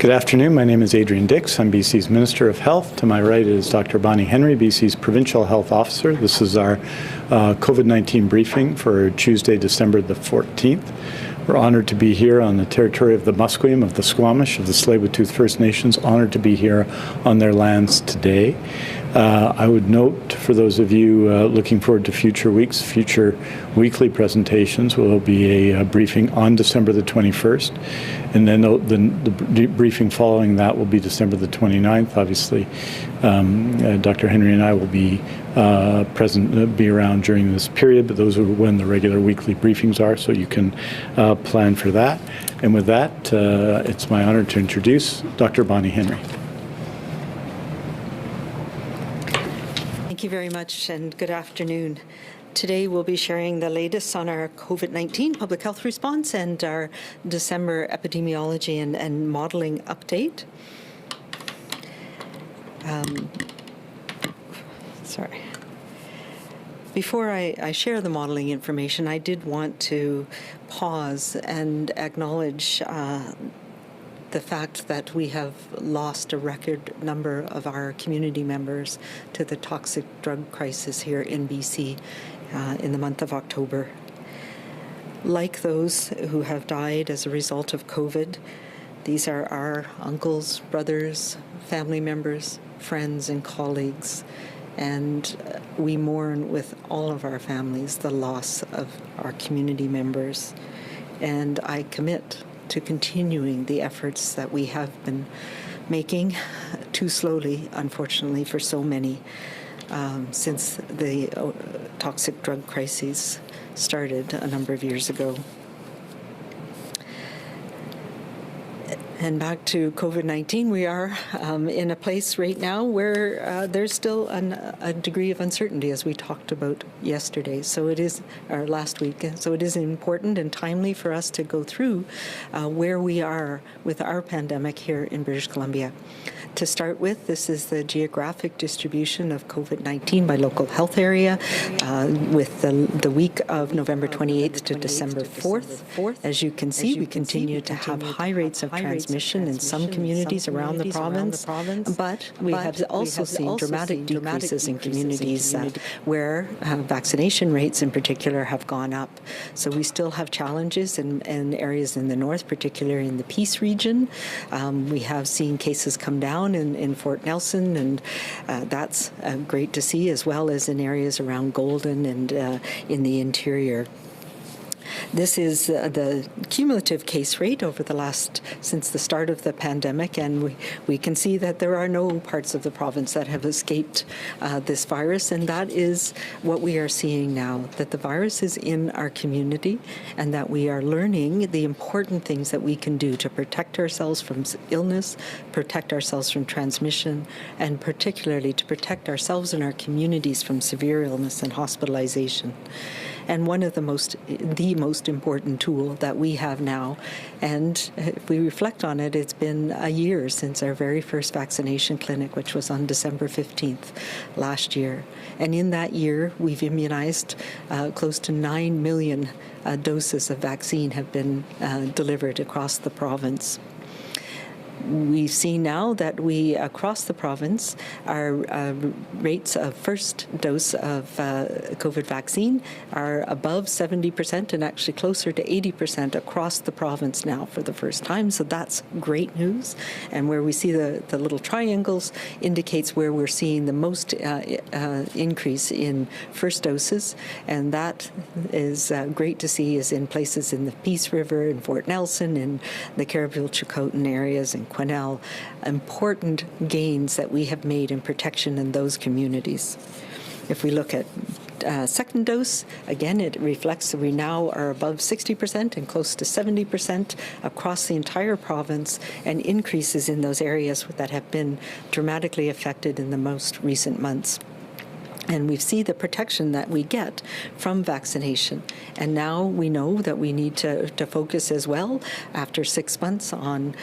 Good afternoon. My name is Adrian Dix. I'm BC's Minister of Health. To my right is Dr. Bonnie Henry, BC's Provincial Health Officer. This is our COVID-19 briefing for Tuesday, December the 14th. We're honored to be here on the territory of the Musqueam, of the Squamish, of the Tsleil-Waututh First Nations, honored to be here on their lands today. I would note, for those of you looking forward to future weeks, future weekly presentations, will be a briefing on December the 21st, and then the briefing following that will be December the 29th. Obviously, Dr. Henry and I will be be around during this period, but those are when the regular weekly briefings are, so you can plan for that. And with that, it's my honor to introduce Dr. Bonnie Henry. Thank you very much, and good afternoon. Today we'll be sharing the latest on our COVID-19 public health response and our December epidemiology and modelling update. Before I share the modelling information, I did want to pause and acknowledge the fact that we have lost a record number of our community members to the toxic drug crisis here in BC in the month of October. Like those who have died as a result of COVID, these are our uncles, brothers, family members, friends, and colleagues. And we mourn with all of our families the loss of our community members. And I commit to continuing the efforts that we have been making, too slowly, unfortunately, for so many, since the toxic drug crises started a number of years ago. And back to COVID-19, we are in a place right now where there's still a degree of uncertainty, as we talked about yesterday. So it is, or last week. So it is important and timely for us to go through where we are with our pandemic here in British Columbia. To start with, this is the geographic distribution of COVID-19 by local health area with the week of November 28th to December 4th. As you can see, we continue to have high rates of transmission in some communities around the province, but we have also seen dramatic decreases in communities where vaccination rates in particular have gone up. So we still have challenges in areas in the north, particularly in the Peace region. We have seen cases come down in Fort Nelson, and that's great to see, as well as in areas around Golden and in the interior. This is the cumulative case rate over since the start of the pandemic, and we can see that there are no parts of the province that have escaped this virus, and that is what we are seeing now, that the virus is in our community and that we are learning the important things that we can do to protect ourselves from illness, protect ourselves from transmission, and particularly to protect ourselves and our communities from severe illness and hospitalization. And one of the most important tool that we have now, and if we reflect on it, it's been a year since our very first vaccination clinic, which was on December 15th last year. And in that year, we've immunized close to 9 million doses of vaccine have been delivered across the province. We see now that across the province, our rates of first dose of COVID vaccine are above 70% and actually closer to 80% across the province now for the first time. So that's great news. And where we see the little triangles indicates where we're seeing the most increase in first doses. And that is great to see, is in places in the Peace River, in Fort Nelson, in the Caribbean-Chilcotin areas, and Quesnel, important gains that we have made in protection in those communities. If we look at second dose, again, it reflects that we now are above 60% and close to 70% across the entire province, and increases in those areas that have been dramatically affected in the most recent months. And we see the protection that we get from vaccination. And now we know that we need to focus as well, after 6 months, on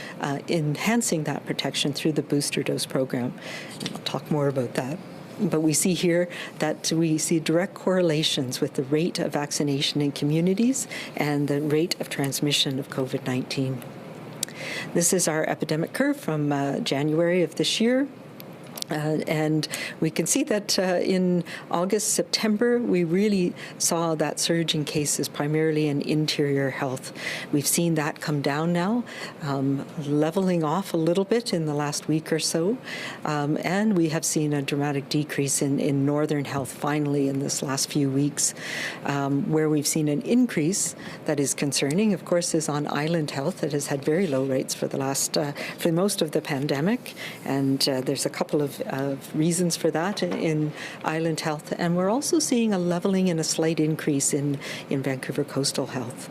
enhancing that protection through the booster dose program. And I'll talk more about that. But we see here that we see direct correlations with the rate of vaccination in communities and the rate of transmission of COVID-19. This is our epidemic curve from January of this year. And we can see that in August, September, we really saw that surge in cases, primarily in interior health. We've seen that come down now, leveling off a little bit in the last week or so. And we have seen a dramatic decrease in northern health finally in this last few weeks. Where we've seen an increase that is concerning, of course, is on island health that has had very low rates for for most of the pandemic. And there's a couple of reasons for that in island health. And we're also seeing a leveling and a slight increase in Vancouver coastal health.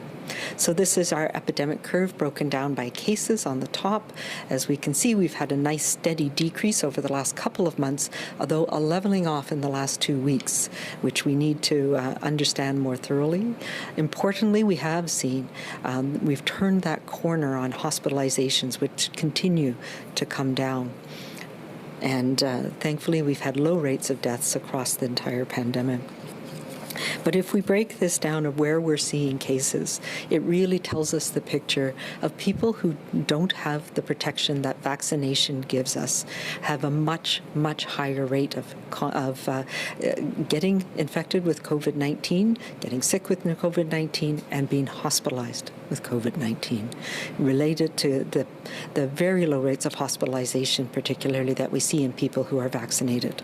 So this is our epidemic curve broken down by cases on the top. As we can see, we've had a nice steady decrease over the last couple of months, although a leveling off in the last 2 weeks, which we need to understand more thoroughly. Importantly, we have seen, we've turned that corner on hospitalizations, which continue to come down. And thankfully, we've had low rates of deaths across the entire pandemic. But if we break this down of where we're seeing cases, it really tells us the picture of people who don't have the protection that vaccination gives us, have a much, much higher rate of getting infected with COVID-19, getting sick with COVID-19, and being hospitalized with COVID-19, related to the very low rates of hospitalization, particularly that we see in people who are vaccinated.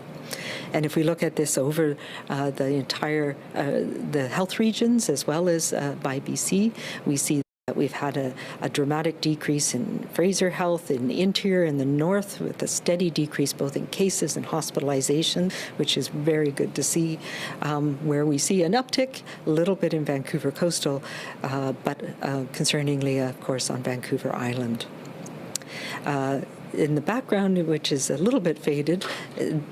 And if we look at this over the entire the health regions as well as by BC, we see that we've had a dramatic decrease in Fraser Health, in the interior, in the north, with a steady decrease both in cases and hospitalization, which is very good to see. Where we see an uptick, a little bit in Vancouver coastal, but concerningly, of course, on Vancouver Island. In the background, which is a little bit faded,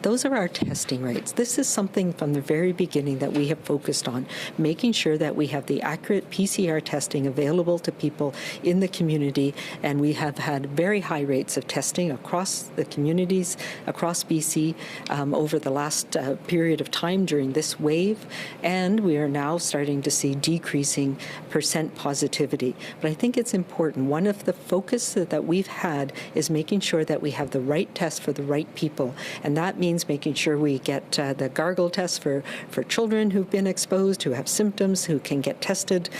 those are our testing rates. This is something from the very beginning that we have focused on, making sure that we have the accurate PCR testing available to people in the community, and we have had very high rates of testing across the communities, across BC, over the last period of time during this wave, and we are now starting to see decreasing percent positivity. But I think it's important. One of the focus that we've had is making sure that we have the right test for the right people. And that means making sure we get the gargle test for children who've been exposed, who have symptoms, who can get tested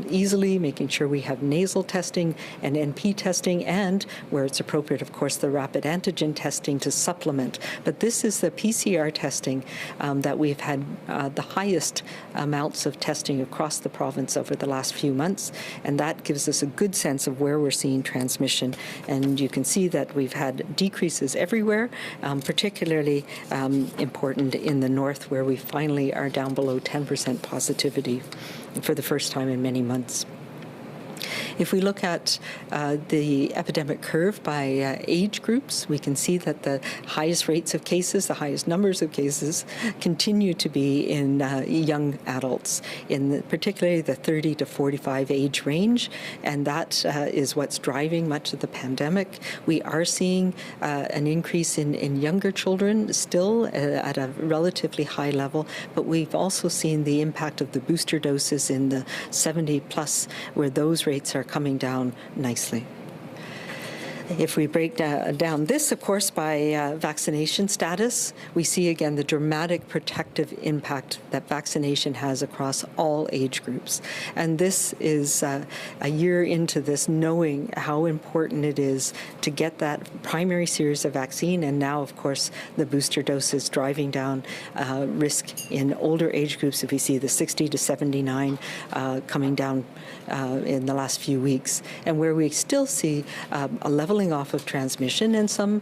easily, making sure we have nasal testing and NP testing, and where it's appropriate, of course, the rapid antigen testing to supplement. But this is the PCR testing that we've had the highest amounts of testing across the province over the last few months, and that gives us a good sense of where we're seeing transmission. And you can see that we've had decreases everywhere, particularly important in the north, where we finally are down below 10% positivity for the first time in many months. If we look at the epidemic curve by age groups, we can see that the highest rates of cases, the highest numbers of cases, continue to be in young adults, in particularly the 30 to 45 age range, and that is what's driving much of the pandemic. We are seeing an increase in younger children, still at a relatively high level, but we've also seen the impact of the booster doses in the 70 plus, where those rates are coming down nicely. If we break down this, of course, by vaccination status, we see again the dramatic protective impact that vaccination has across all age groups. And this is a year into this, knowing how important it is to get that primary series of vaccine, and now, of course, the booster doses driving down risk in older age groups. If we see the 60 to 79 coming down in the last few weeks, and where we still see a leveling off of transmission and some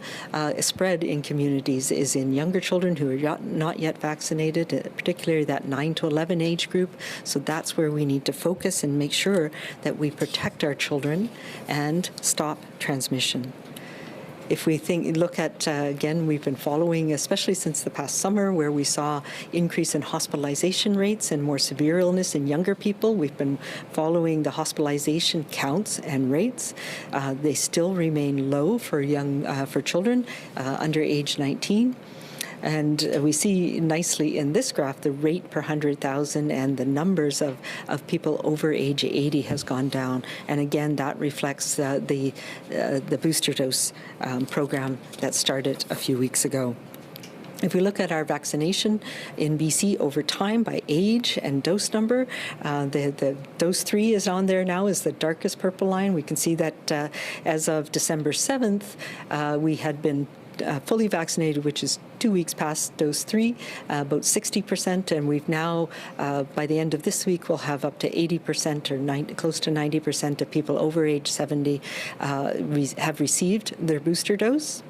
spread in communities is in younger children who are not yet vaccinated, particularly that 9 to 11 age group. So that's where we need to focus and make sure that we protect our children and stop transmission. If we look at, again, we've been following, especially since the past summer, where we saw increase in hospitalization rates and more severe illness in younger people. We've been following the hospitalization counts and rates. They still remain low for children under age 19. And we see nicely in this graph the rate per 100,000 and the numbers of people over age 80 has gone down. And again, that reflects the booster dose program that started a few weeks ago. If we look at our vaccination in BC over time by age and dose number, the dose 3 is on there now is the darkest purple line. We can see that as of December 7th, we had been fully vaccinated, which is 2 weeks past dose 3, about 60%, and we've now, by the end of this week, we'll have up to 80% or close to 90% of people over age 70 have received their booster dose.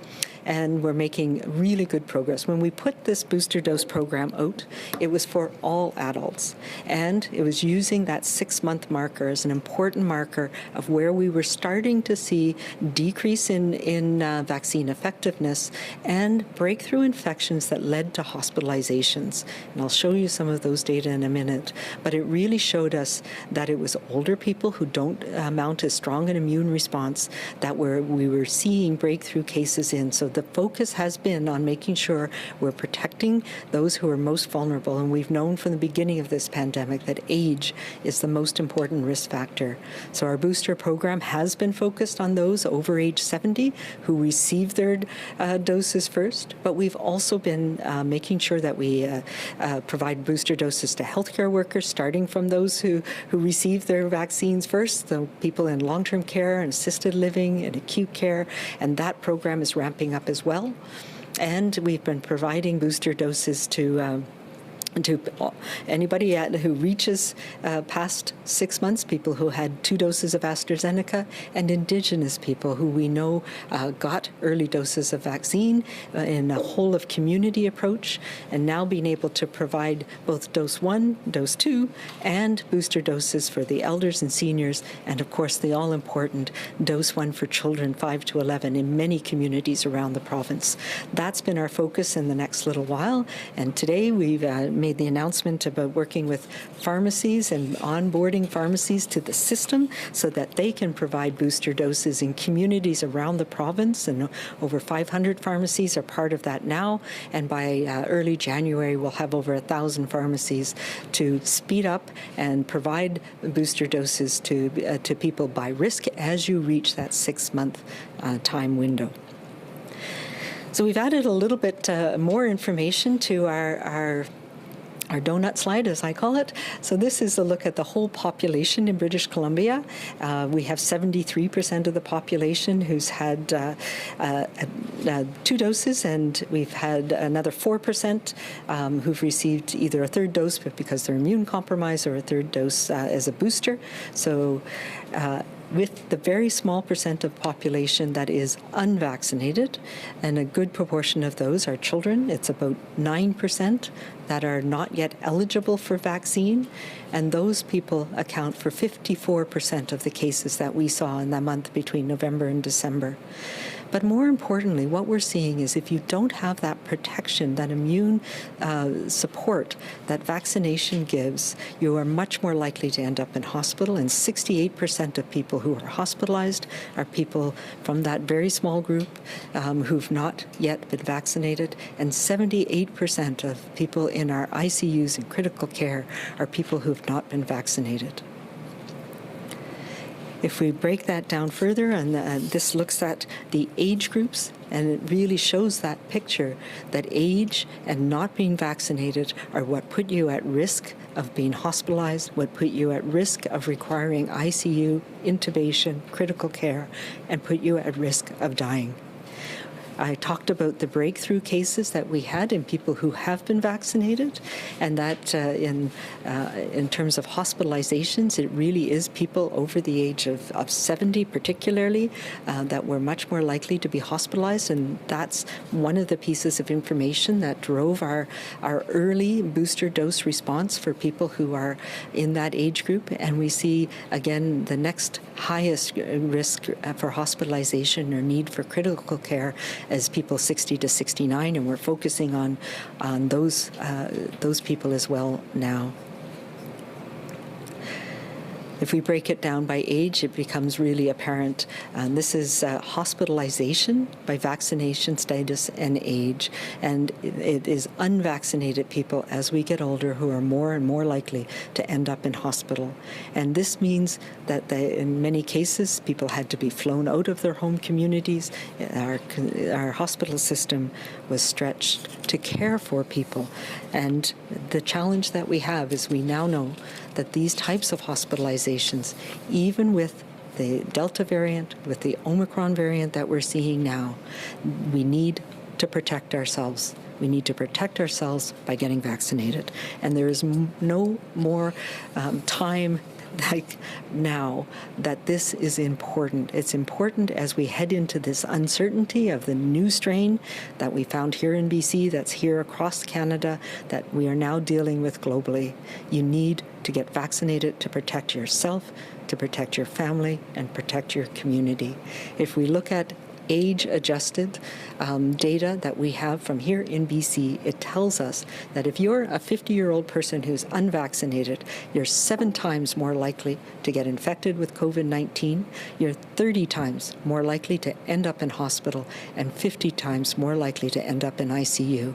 And we're making really good progress. When we put this booster dose program out, it was for all adults. And it was using that 6-month marker as an important marker of where we were starting to see decrease in vaccine effectiveness and breakthrough infections that led to hospitalizations. And I'll show you some of those data in a minute. But it really showed us that it was older people who don't mount as strong an immune response that we were seeing breakthrough cases in. So the focus has been on making sure we're protecting those who are most vulnerable, and we've known from the beginning of this pandemic that age is the most important risk factor. So our booster program has been focused on those over age 70 who received their doses first, but we've also been making sure that we provide booster doses to healthcare workers, starting from those who received their vaccines first, the people in long-term care and assisted living and acute care, and that program is ramping up as well. And we've been providing booster doses to anybody who reaches past 6 months, people who had 2 doses of AstraZeneca, and Indigenous people who we know got early doses of vaccine in a whole of community approach, and now being able to provide both dose 1, dose 2, and booster doses for the elders and seniors, and of course the all-important dose 1 for children 5 to 11 in many communities around the province. That's been our focus in the next little while, and today we've made the announcement about working with pharmacies and onboarding pharmacies to the system so that they can provide booster doses in communities around the province, and over 500 pharmacies are part of that now, and by early January we'll have over 1,000 pharmacies to speed up and provide booster doses to people by risk as you reach that 6-month time window. So we've added a little bit more information to our donut slide, as I call it. So this is a look at the whole population in British Columbia. We have 73% of the population who's had 2 doses, and we've had another 4% who've received either a 3rd dose, but because they're immune compromised, or a 3rd dose as a booster. So with the very small percent of population that is unvaccinated, and a good proportion of those are children. It's about 9% that are not yet eligible for vaccine, and those people account for 54% of the cases that we saw in the month between November and December. But more importantly, what we're seeing is if you don't have that protection, that immune support that vaccination gives, you are much more likely to end up in hospital. And 68% of people who are hospitalized are people from that very small group who've not yet been vaccinated. And 78% of people in our ICUs and critical care are people who've not been vaccinated. If we break that down further, and this looks at the age groups, and it really shows that picture that age and not being vaccinated are what put you at risk of being hospitalized, what put you at risk of requiring ICU, intubation, critical care, and put you at risk of dying. I talked about the breakthrough cases that we had in people who have been vaccinated, and that in terms of hospitalizations, it really is people over the age of 70 particularly that were much more likely to be hospitalized, and that's one of the pieces of information that drove our early booster dose response for people who are in that age group. And we see, again, the next highest risk for hospitalization or need for critical care as people 60 to 69, and we're focusing on those people as well now. If we break it down by age, it becomes really apparent. This is hospitalization by vaccination status and age. And it is unvaccinated people as we get older who are more and more likely to end up in hospital. And this means that in many cases, people had to be flown out of their home communities. Our hospital system was stretched to care for people. And the challenge that we have is we now know that these types of hospitalizations, even with the Delta variant, with the Omicron variant that we're seeing now, we need to protect ourselves. We need to protect ourselves by getting vaccinated. And there is no more time like now that this is important. It's important as we head into this uncertainty of the new strain that we found here in BC, that's here across Canada, that we are now dealing with globally. You need to get vaccinated to protect yourself, to protect your family, and protect your community. If we look at age-adjusted data that we have from here in BC, it tells us that if you're a 50-year-old person who's unvaccinated, you're 7 times more likely to get infected with COVID-19, you're 30 times more likely to end up in hospital, and 50 times more likely to end up in ICU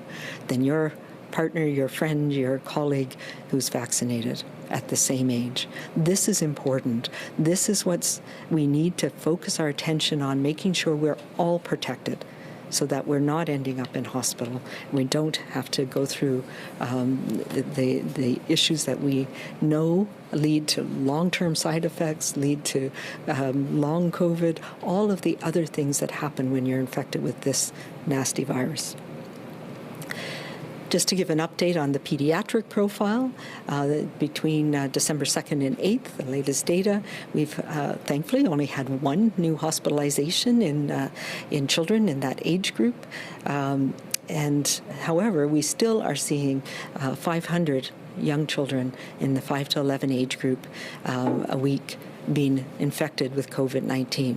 than your partner, your friend, your colleague who's vaccinated at the same age. This is important. This is what we need to focus our attention on, making sure we're all protected so that we're not ending up in hospital. We don't have to go through the issues that we know lead to long-term side effects, lead to long COVID, all of the other things that happen when you're infected with this nasty virus. Just to give an update on the pediatric profile, between December 2nd and 8th, the latest data, we've thankfully only had 1 new hospitalization in children in that age group. And however, we still are seeing 500 young children in the 5 to 11 age group a week being infected with COVID-19.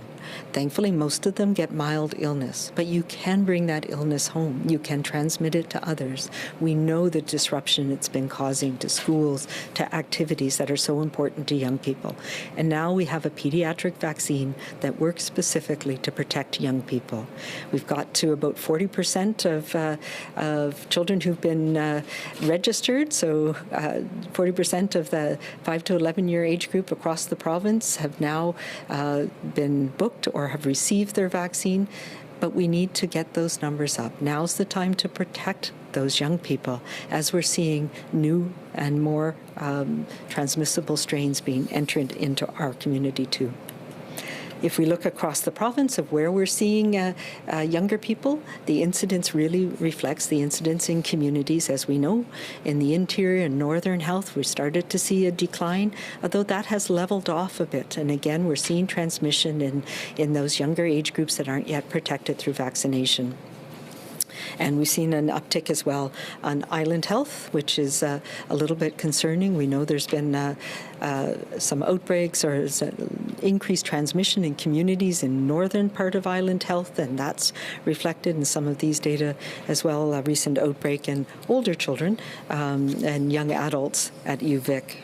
Thankfully, most of them get mild illness, but you can bring that illness home. You can transmit it to others. We know the disruption it's been causing to schools, to activities that are so important to young people. And now we have a pediatric vaccine that works specifically to protect young people. We've got to about 40% of children who've been registered, so 40% of the 5 to 11-year age group across the province have now been booked or have received their vaccine, but we need to get those numbers up. Now's the time to protect those young people as we're seeing new and more transmissible strains being entered into our community too. If we look across the province of where we're seeing younger people, the incidence really reflects the incidence in communities. As we know, in the interior and northern health, we started to see a decline, although that has leveled off a bit. And again, we're seeing transmission in those younger age groups that aren't yet protected through vaccination. And we've seen an uptick as well on island health, which is a little bit concerning. We know there's been some outbreaks or increased transmission in communities in northern part of island health, and that's reflected in some of these data as well, a recent outbreak in older children and young adults at UVic.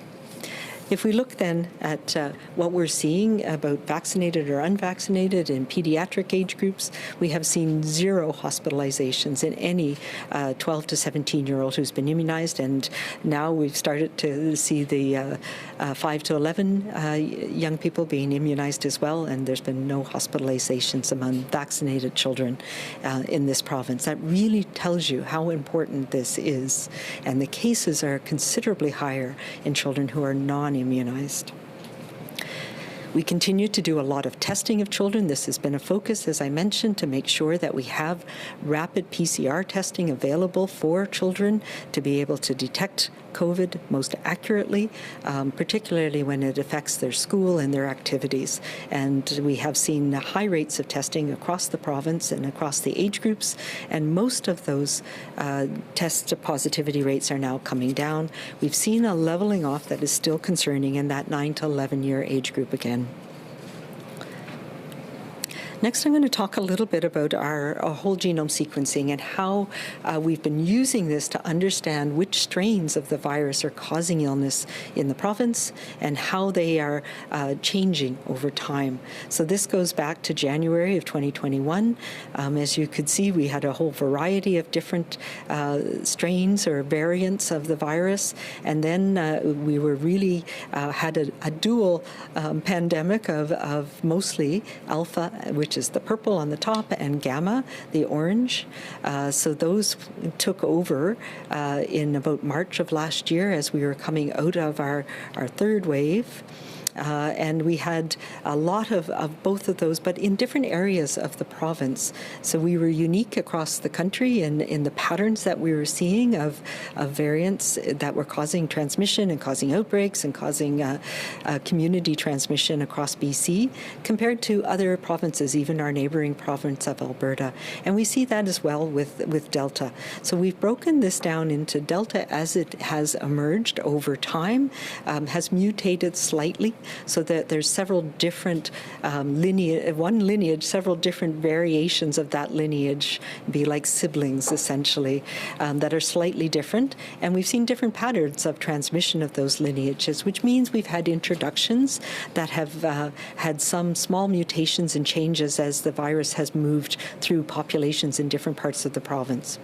If we look then at what we're seeing about vaccinated or unvaccinated in pediatric age groups, we have seen 0 hospitalizations in any 12 to 17-year-old who's been immunized, and now we've started to see the 5 to 11 young people being immunized as well, and there's been no hospitalizations among vaccinated children in this province. That really tells you how important this is, and the cases are considerably higher in children who are non-immunized. We continue to do a lot of testing of children. This has been a focus, as I mentioned, to make sure that we have rapid PCR testing available for children to be able to detect COVID most accurately, particularly when it affects their school and their activities. And we have seen high rates of testing across the province and across the age groups, and most of those test positivity rates are now coming down. We've seen a leveling off that is still concerning in that 9 to 11-year age group again. Next, I'm going to talk a little bit about our whole genome sequencing and how we've been using this to understand which strains of the virus are causing illness in the province and how they are changing over time. So this goes back to January of 2021. As you could see, we had a whole variety of different strains or variants of the virus, and then we were really had a dual pandemic of mostly alpha, which is the purple on the top, and gamma, the orange. So those took over in about March of last year as we were coming out of our third wave. And we had a lot of both of those, but in different areas of the province. So we were unique across the country in the patterns that we were seeing of variants that were causing transmission and causing outbreaks and causing community transmission across BC compared to other provinces, even our neighboring province of Alberta. And we see that as well with Delta. So we've broken this down into Delta as it has emerged over time, has mutated slightly, so that there's several different lineage, several different variations of that lineage, be like siblings essentially, that are slightly different. And we've seen different patterns of transmission of those lineages, which means we've had introductions that have had some small mutations and changes as the virus has moved through populations in different parts of the province.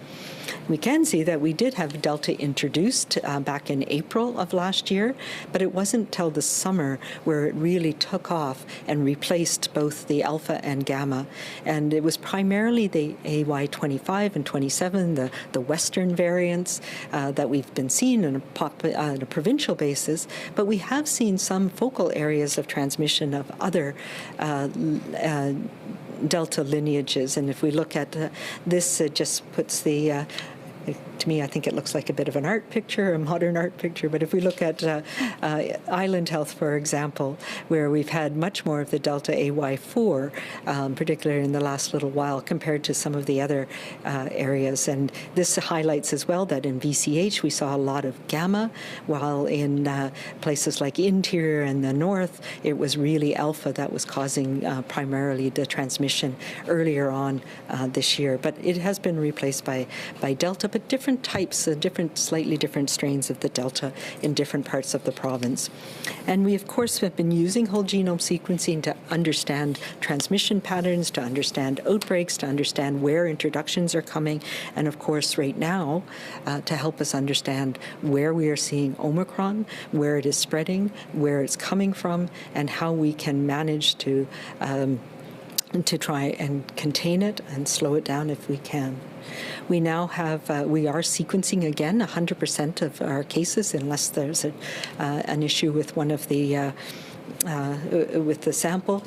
We can see that we did have Delta introduced back in April of last year, but it wasn't till the summer where it really took off and replaced both the alpha and gamma. And it was primarily the AY25 and 27, the Western variants that we've been seeing on a provincial basis, but we have seen some focal areas of transmission of other Delta lineages. And if we look at this, it just puts the to me, I think it looks like a bit of an art picture, a modern art picture. But if we look at Island Health, for example, where we've had much more of the Delta AY4, particularly in the last little while, compared to some of the other areas. And this highlights as well that in VCH we saw a lot of gamma, while in places like interior and the north, it was really alpha that was causing primarily the transmission earlier on this year. But it has been replaced by Delta, but different types, slightly different strains of the Delta in different parts of the province. And we, of course, have been using whole genome sequencing to understand transmission patterns, to understand outbreaks, to understand where introductions are coming, and, of course, right now, to help us understand where we are seeing Omicron, where it is spreading, where it's coming from, and how we can manage to try and contain it and slow it down if we can. We now have, we are sequencing again 100% of our cases unless there's an issue with one of the with the sample,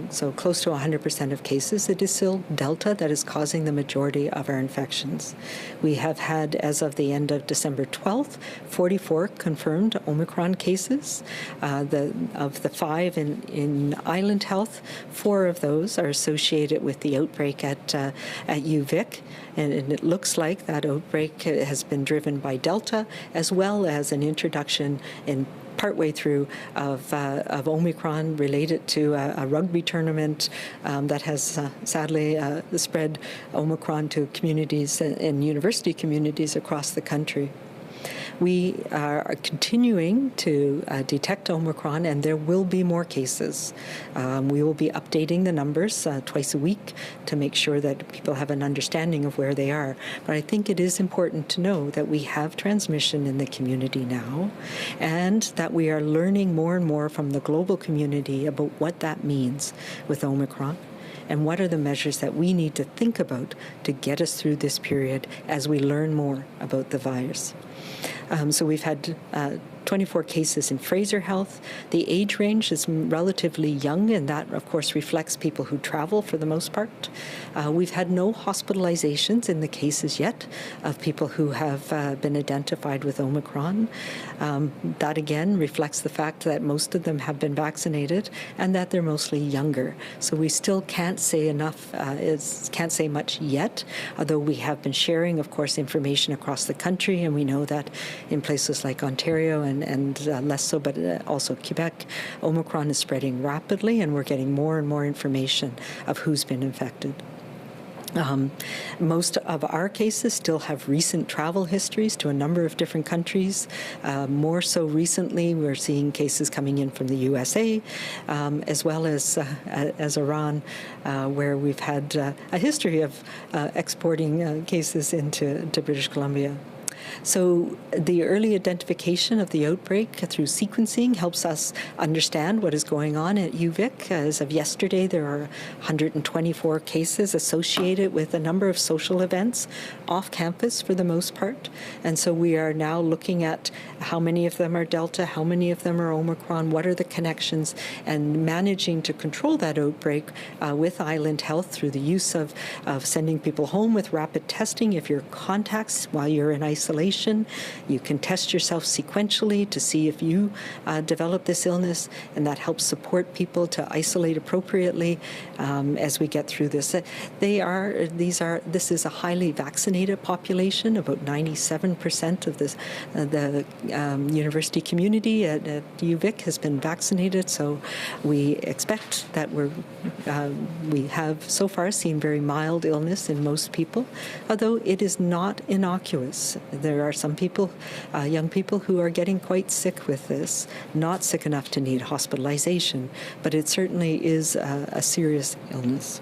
so close to 100% of cases, it is still Delta that is causing the majority of our infections. We have had, as of the end of December 12th, 44 confirmed Omicron cases. Of the 5 in Island Health, 4 of those are associated with the outbreak at UVic, and it looks like that outbreak has been driven by Delta, as well as an introduction in partway through of Omicron related to a rugby tournament that has sadly spread Omicron to communities and university communities across the country. We are continuing to detect Omicron, and there will be more cases. We will be updating the numbers twice a week to make sure that people have an understanding of where they are. But I think it is important to know that we have transmission in the community now, and that we are learning more and more from the global community about what that means with Omicron, and what are the measures that we need to think about to get us through this period as we learn more about the virus. So we've had 24 cases in Fraser Health. The age range is relatively young, and that, of course, reflects people who travel for the most part. We've had no hospitalizations in the cases yet of people who have been identified with Omicron. That, again, reflects the fact that most of them have been vaccinated and that they're mostly younger. So we still can't say enough, can't say much yet, although we have been sharing, of course, information across the country, and we know that in places like Ontario and and less so, but also Quebec, Omicron is spreading rapidly, and we're getting more and more information of who's been infected. Most of our cases still have recent travel histories to a number of different countries. More so recently, we're seeing cases coming in from the USA, as well as Iran, where we've had a history of exporting cases into British Columbia. So the early identification of the outbreak through sequencing helps us understand what is going on at UVic. As of yesterday, there are 124 cases associated with a number of social events off campus for the most part. And so we are now looking at how many of them are Delta, how many of them are Omicron, what are the connections, and managing to control that outbreak with Island Health through the use of sending people home with rapid testing. If you're contacts while you're in isolation, you can test yourself sequentially to see if you develop this illness, and that helps support people to isolate appropriately as we get through this. This is a highly vaccinated population. About 97% of the university community at UVic has been vaccinated, so we expect that we have so far seen very mild illness in most people, although it is not innocuous. There are some people, young people, who are getting quite sick with this, not sick enough to need hospitalization, but it certainly is a serious illness.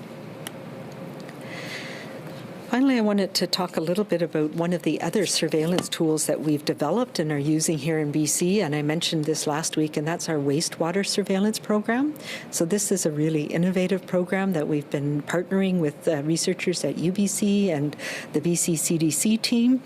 Finally, I wanted to talk a little bit about one of the other surveillance tools that we've developed and are using here in BC, and I mentioned this last week, and that's our wastewater surveillance program. So this is a really innovative program that we've been partnering with researchers at UBC and the BC CDC team.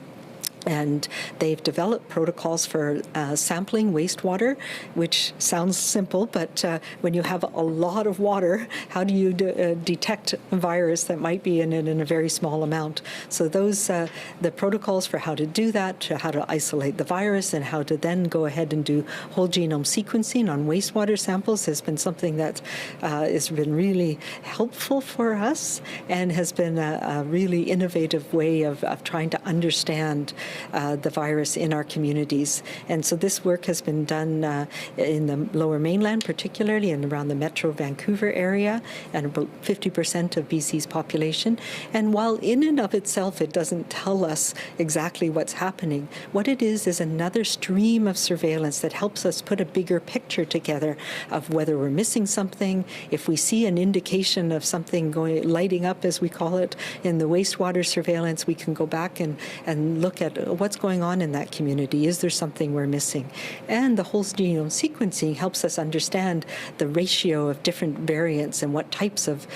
And they've developed protocols for sampling wastewater, which sounds simple, but when you have a lot of water, how do you detect a virus that might be in it in a very small amount? So those, the protocols for how to do that, how to isolate the virus, and how to then go ahead and do whole genome sequencing on wastewater samples has been something that has been really helpful for us and has been a really innovative way of trying to understand the virus in our communities. And so this work has been done in the Lower Mainland, particularly, and around the Metro Vancouver area, and about 50% of BC's population. And while in and of itself it doesn't tell us exactly what's happening, what it is another stream of surveillance that helps us put a bigger picture together of whether we're missing something. If we see an indication of something lighting up, as we call it, in the wastewater surveillance, we can go back and look at what's going on in that community. Is there something we're missing? And the whole genome sequencing helps us understand the ratio of different variants and what types of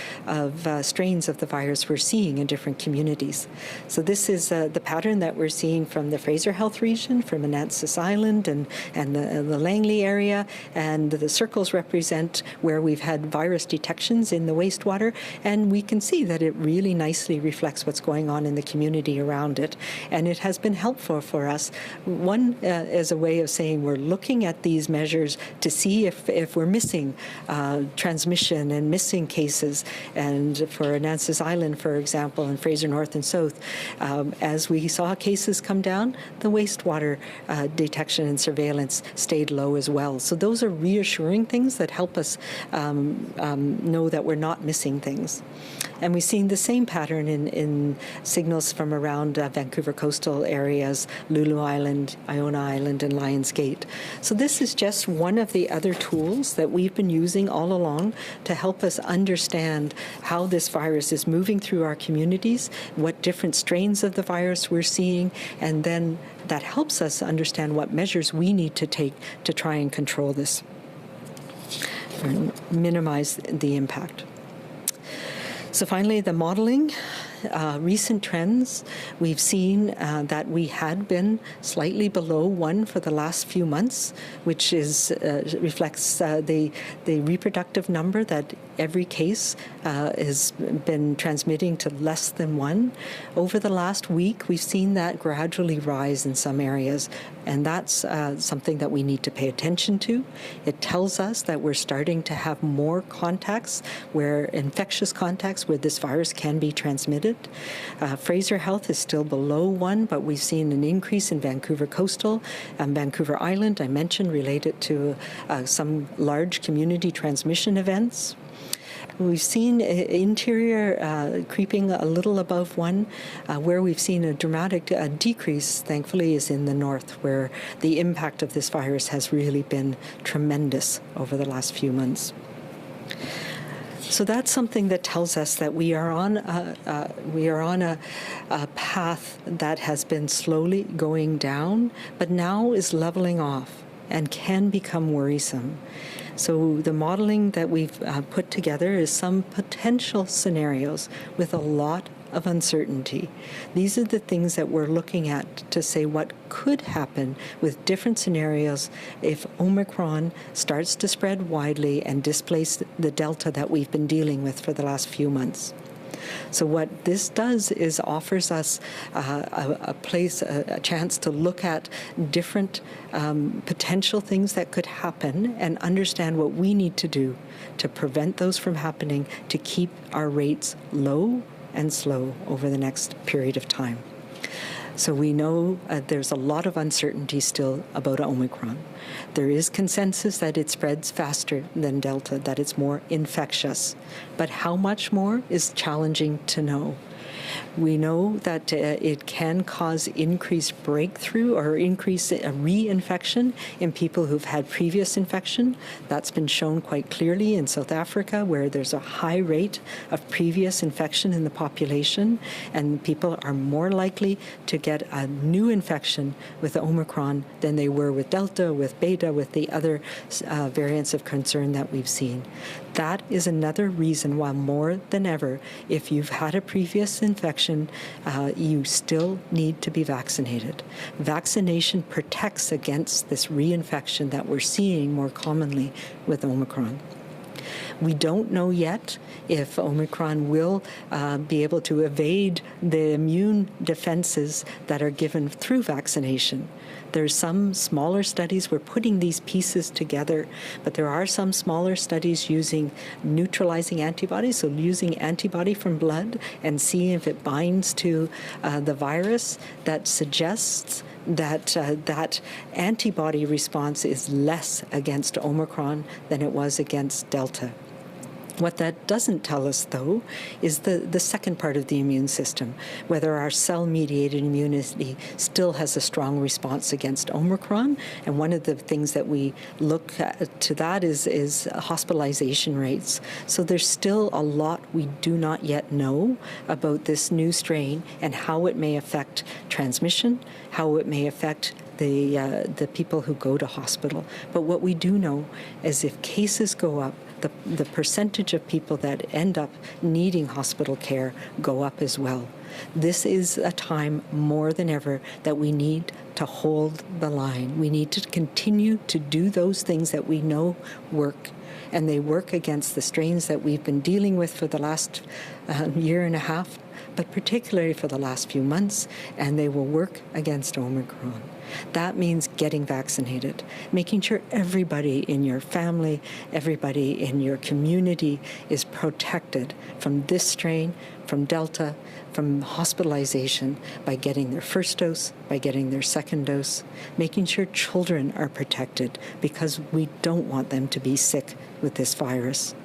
strains of the virus we're seeing in different communities. So this is the pattern that we're seeing from the Fraser Health region, from Annacis Island and the Langley area, and the circles represent where we've had virus detections in the wastewater, and we can see that it really nicely reflects what's going on in the community around it. And it has been helpful for us. One, as a way of saying we're looking at these measures to see if we're missing transmission and missing cases. And for Annacis Island, for example, and Fraser North and South, as we saw cases come down, the wastewater detection and surveillance stayed low as well. So those are reassuring things that help us know that we're not missing things. And we've seen the same pattern in signals from around Vancouver coastal areas, Lulu Island, Iona Island, and Lions Gate. So this is just one of the other tools that we've been using all along to help us understand how this virus is moving through our communities, what different strains of the virus we're seeing, and then that helps us understand what measures we need to take to try and control this and minimize the impact. So finally, the modeling. Recent trends, we've seen that we had been slightly below 1 for the last few months, which reflects the reproductive number that every case has been transmitting to less than one. Over the last week, we've seen that gradually rise in some areas, and that's something that we need to pay attention to. It tells us that we're starting to have more contacts, where infectious contacts where this virus can be transmitted. Fraser Health is still below 1, but we've seen an increase in Vancouver Coastal and Vancouver Island, I mentioned, related to some large community transmission events. We've seen interior creeping a little above 1. Where we've seen a dramatic decrease, thankfully, is in the north, where the impact of this virus has really been tremendous over the last few months. So that's something that tells us that we are on a path that has been slowly going down, but now is leveling off and can become worrisome. So the modeling that we've put together is some potential scenarios with a lot of uncertainty. These are the things that we're looking at to say what could happen with different scenarios if Omicron starts to spread widely and displace the Delta that we've been dealing with for the last few months. So what this does is offers us a chance to look at different potential things that could happen and understand what we need to do to prevent those from happening, to keep our rates low and slow over the next period of time. So we know there's a lot of uncertainty still about Omicron. There is consensus that it spreads faster than Delta, that it's more infectious. But how much more is challenging to know. We know that it can cause increased breakthrough or increase reinfection in people who've had previous infection. That's been shown quite clearly in South Africa, where there's a high rate of previous infection in the population, and people are more likely to get a new infection with Omicron than they were with Delta, with Beta, with the other variants of concern that we've seen. That is another reason why, more than ever, if you've had a previous infection, you still need to be vaccinated. Vaccination protects against this reinfection that we're seeing more commonly with Omicron. We don't know yet if Omicron will be able to evade the immune defenses that are given through vaccination. There's some smaller studies. We're putting these pieces together, but there are some smaller studies using neutralizing antibodies, so using antibody from blood and seeing if it binds to the virus, that suggests that that antibody response is less against Omicron than it was against Delta. What that doesn't tell us, though, is the second part of the immune system, whether our cell-mediated immunity still has a strong response against Omicron. And one of the things that we look at to that is hospitalization rates. So there's still a lot we do not yet know about this new strain and how it may affect transmission, how it may affect the people who go to hospital. But what we do know is if cases go up, the percentage of people that end up needing hospital care go up as well. This is a time more than ever that we need to hold the line. We need to continue to do those things that we know work, and they work against the strains that we've been dealing with for the last year and a half, but particularly for the last few months, and they will work against Omicron. That means getting vaccinated, making sure everybody in your family, everybody in your community is protected from this strain, from Delta, from hospitalization, by getting their first dose, by getting their second dose, making sure children are protected because we don't want them to be sick with this virus.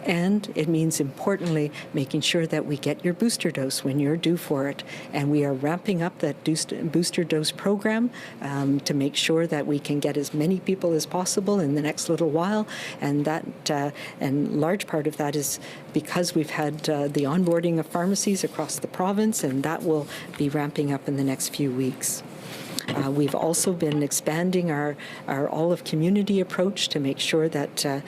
And it means, importantly, making sure that we get your booster dose when you're due for it. And we are ramping up that booster dose program to make sure that we can get as many people as possible in the next little while. And and large part of that is because we've had the onboarding of pharmacies across the province, and that will be ramping up in the next few weeks. We've also been expanding our all-of-community approach to make sure that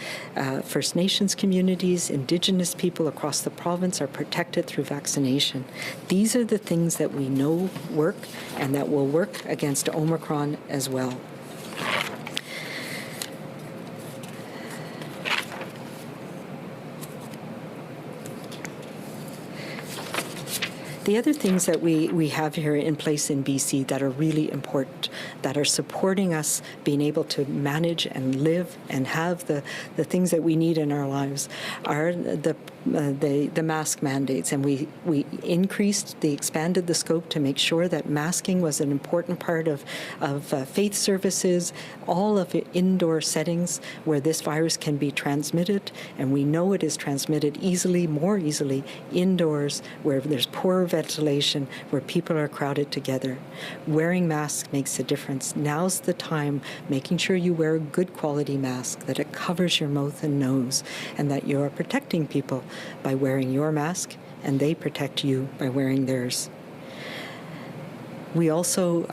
First Nations communities, Indigenous people across the province are protected through vaccination. These are the things that we know work and that will work against Omicron as well. The other things that we have here in place in BC that are really important, that are supporting us being able to manage and live and have the things that we need in our lives are the mask mandates. And we expanded the scope to make sure that masking was an important part of faith services, all of the indoor settings where this virus can be transmitted. And we know it is transmitted easily, more easily, indoors where there's poor ventilation, where people are crowded together. Wearing masks makes a difference. Now's the time, making sure you wear a good quality mask, that it covers your mouth and nose, and that you are protecting people by wearing your mask, and they protect you by wearing theirs. We also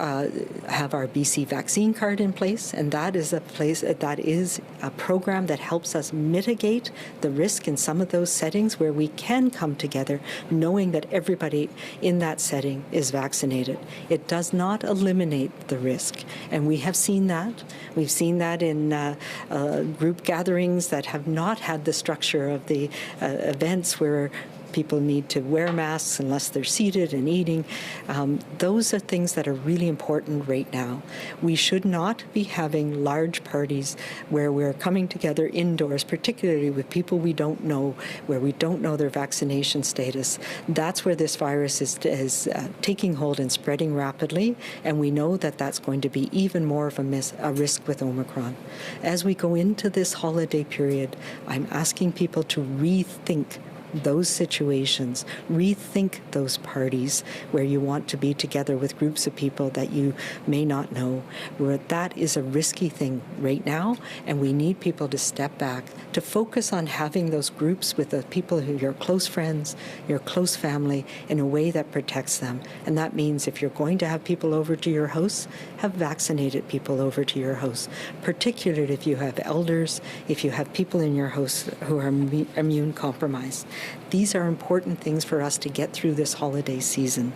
have our BC vaccine card in place, and that is a program that helps us mitigate the risk in some of those settings where we can come together knowing that everybody in that setting is vaccinated. It does not eliminate the risk, and we have seen that. We've seen that in group gatherings that have not had the structure of the events where people need to wear masks unless they're seated and eating. Those are things that are really important right now. We should not be having large parties where we're coming together indoors, particularly with people we don't know, where we don't know their vaccination status. That's where this virus is taking hold and spreading rapidly, and we know that that's going to be even more of a risk with Omicron. As we go into this holiday period, I'm asking people to rethink those situations, rethink those parties where you want to be together with groups of people that you may not know. That is a risky thing right now, and we need people to step back, to focus on having those groups with the people who are your close friends, your close family, in a way that protects them. And that means if you're going to have people over to your house, have vaccinated people over to your house, particularly if you have elders, if you have people in your house who are immune compromised. These are important things for us to get through this holiday season.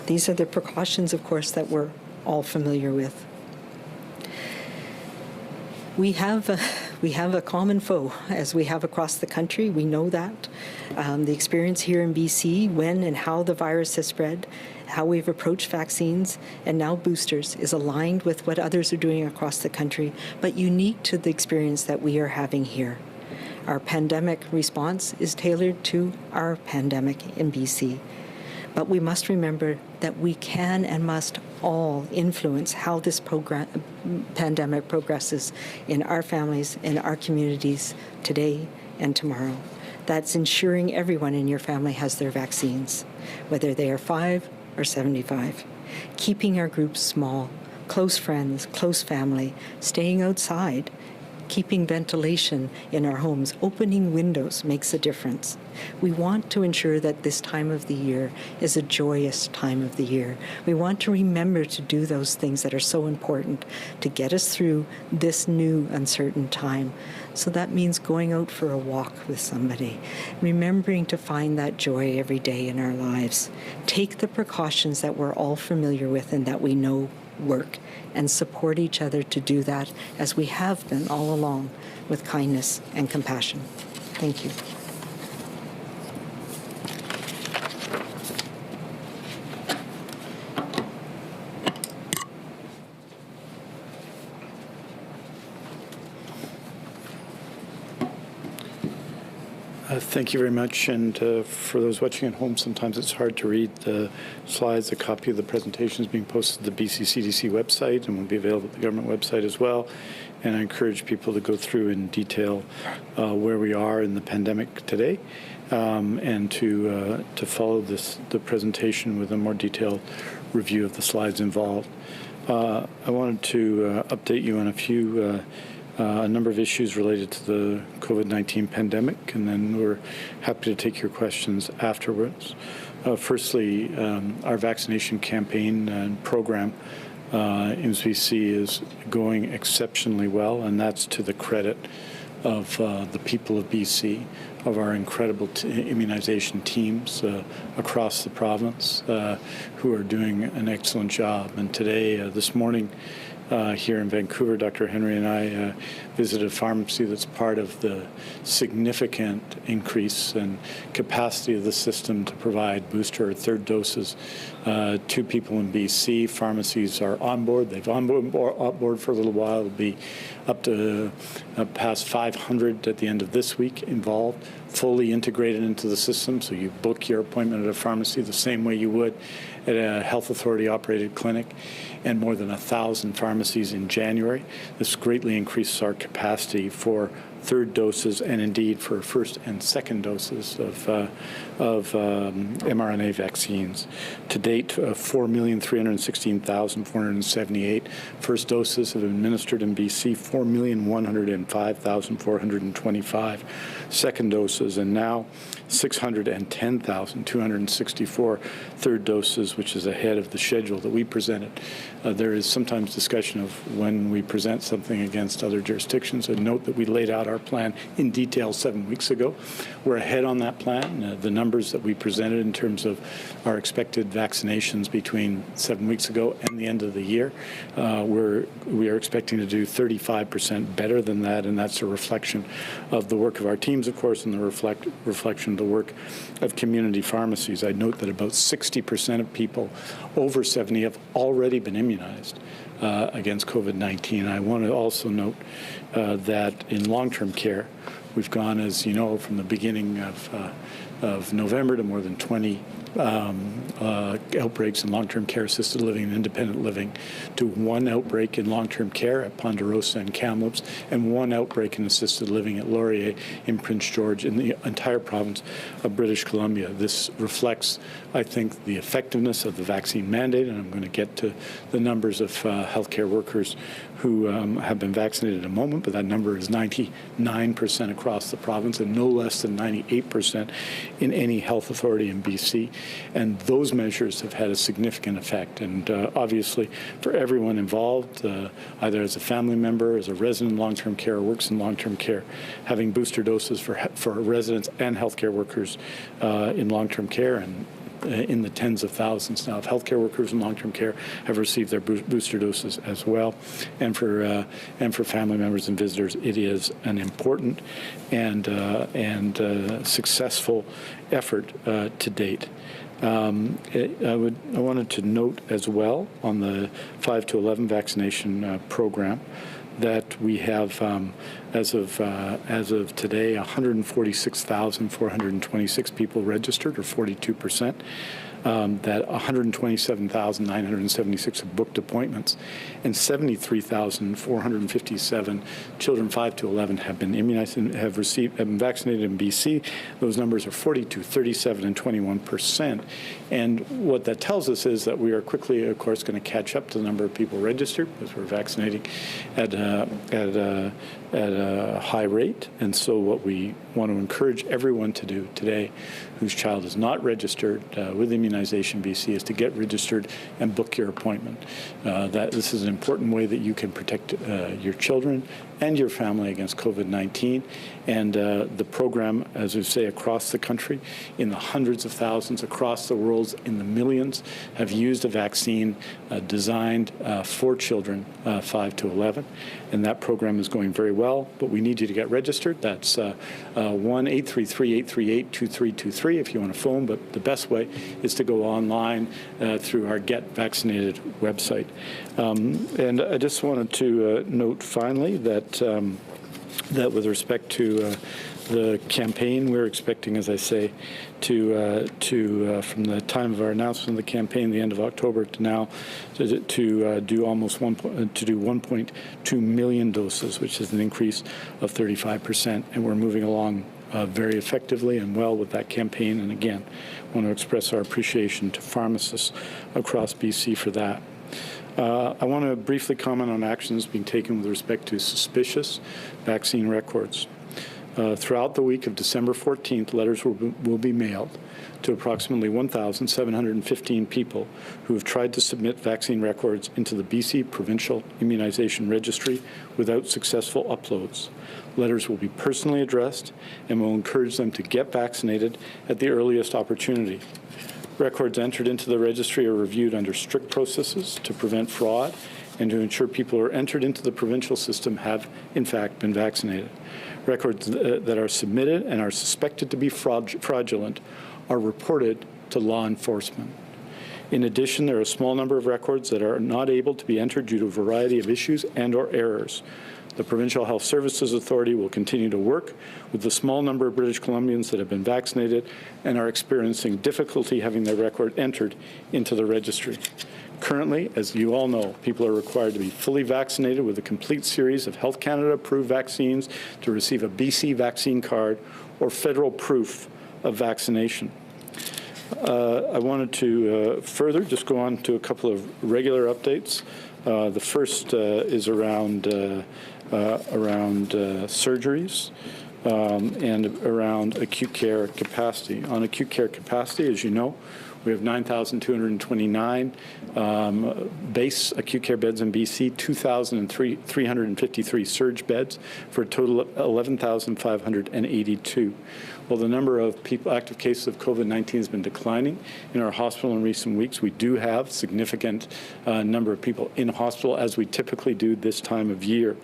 These are the precautions, of course, that we're all familiar with. We have a common foe, as we have across the country. We know that. The experience here in BC, when and how the virus has spread, how we've approached vaccines, and now boosters, is aligned with what others are doing across the country, but unique to the experience that we are having here. Our pandemic response is tailored to our pandemic in BC. But we must remember that we can and must all influence how this pandemic progresses in our families, in our communities, today and tomorrow. That's ensuring everyone in your family has their vaccines, whether they are 5 or 75. Keeping our groups small, close friends, close family, staying outside, keeping ventilation in our homes, opening windows makes a difference. We want to ensure that this time of the year is a joyous time of the year. We want to remember to do those things that are so important to get us through this new uncertain time. So that means going out for a walk with somebody, remembering to find that joy every day in our lives. Take the precautions that we're all familiar with and that we know work, and support each other to do that, as we have been all along, with kindness and compassion. Thank you. Thank you very much. And for those watching at home, sometimes it's hard to read the slides. A copy of the presentation is being posted to the BC CDC website and will be available at the government website as well. And I encourage people to go through in detail where we are in the pandemic today, and to follow the presentation with a more detailed review of the slides involved. I wanted to update you on a number of issues related to the COVID-19 pandemic, and then we're happy to take your questions afterwards. Firstly, our vaccination campaign and program in BC is going exceptionally well, and that's to the credit of the people of BC, of our incredible immunization teams across the province who are doing an excellent job. And today, this morning, here in Vancouver. Dr. Henry and I visited a pharmacy that's part of the significant increase in capacity of the system to provide booster or third doses to people in BC. Pharmacies are on board. They've on board for a little while. It'll be up to past 500 at the end of this week involved, fully integrated into the system. So you book your appointment at a pharmacy the same way you would at a health authority operated clinic, and more than 1,000 pharmacies in January. This greatly increases our capacity for third doses and indeed for first and second doses of mRNA vaccines. To date, 4,316,478 first doses have been administered in BC, 4,105,425 second doses, and now 610,264 third doses, which is ahead of the schedule that we presented. There is sometimes discussion of when we present something against other jurisdictions. A note that we laid out our plan in detail 7 weeks ago. We're ahead on that plan. The numbers that we presented in terms of our expected vaccinations between 7 weeks ago and the end of the year, we are expecting to do 35% better than that, and that's a reflection of the work of our teams, of course, and the reflection of the work of community pharmacies. I note that about 60% of people over 70 have already been immunized against COVID-19. I want to also note that in long-term care, we've gone, as you know, from the beginning of November to more than 20 outbreaks in long-term care, assisted living, and independent living, to one outbreak in long-term care at Ponderosa and Kamloops, and one outbreak in assisted living at Laurier in Prince George in the entire province of British Columbia. This reflects, I think, the effectiveness of the vaccine mandate, and I'm going to get to the numbers of healthcare workers who have been vaccinated in a moment, but that number is 99% across the province and no less than 98% in any health authority in BC. And those measures have had a significant effect. And obviously, for everyone involved, either as a family member, as a resident in long-term care, or works in long-term care, having booster doses for residents and healthcare workers in long-term care, and in the tens of thousands now of healthcare workers in long-term care have received their booster doses as well, and for family members and visitors, it is an important and successful effort to date. I wanted to note as well on the 5 to 11 vaccination program that we have, as of today, 146,426 people registered, or 42%. That 127,976 have booked appointments, and 73,457 children 5 to 11 have been immunized and have been vaccinated in BC. Those numbers are 42, 37, and 21%. And what that tells us is that we are quickly, of course, going to catch up to the number of people registered, because we're vaccinating at a high rate. And so what we want to encourage everyone to do today whose child is not registered with Immunization BC is to get registered and book your appointment. That this is an important way that you can protect your children and your family against COVID-19. And the program, as we say, across the country, in the hundreds of thousands, across the world, in the millions, have used a vaccine designed for children 5 to 11. And that program is going very well, but we need you to get registered. That's 1-833-838-2323 if you want to phone, but the best way is to go online through our Get Vaccinated website. And I just wanted to note finally that that with respect to the campaign, we're expecting, as I say, to from the time of our announcement of the campaign, the end of October, to now, to do almost 1.2 million doses, which is an increase of 35%, and we're moving along very effectively and well with that campaign. And again, I want to express our appreciation to pharmacists across BC for that. I want to briefly comment on actions being taken with respect to suspicious vaccine records. Throughout the week of December 14th, letters will be mailed to approximately 1,715 people who have tried to submit vaccine records into the BC Provincial Immunization Registry without successful uploads. Letters will be personally addressed, and will encourage them to get vaccinated at the earliest opportunity. Records entered into the registry are reviewed under strict processes to prevent fraud and to ensure people who are entered into the provincial system have, in fact, been vaccinated. Records that are submitted and are suspected to be fraudulent are reported to law enforcement. In addition, there are a small number of records that are not able to be entered due to a variety of issues and/or errors. The Provincial Health Services Authority will continue to work with the small number of British Columbians that have been vaccinated and are experiencing difficulty having their record entered into the registry. Currently, as you all know, people are required to be fully vaccinated with a complete series of Health Canada-approved vaccines to receive a BC vaccine card or federal proof of vaccination. I wanted to further just go on to a couple of regular updates. The first is around surgeries and around acute care capacity. On acute care capacity, as you know, we have 9,229 base acute care beds in BC, 2,353 surge beds for a total of 11,582. Well, the number of active cases of COVID-19 has been declining in our hospital in recent weeks. We do have significant number of people in hospital, as we typically do this time of year.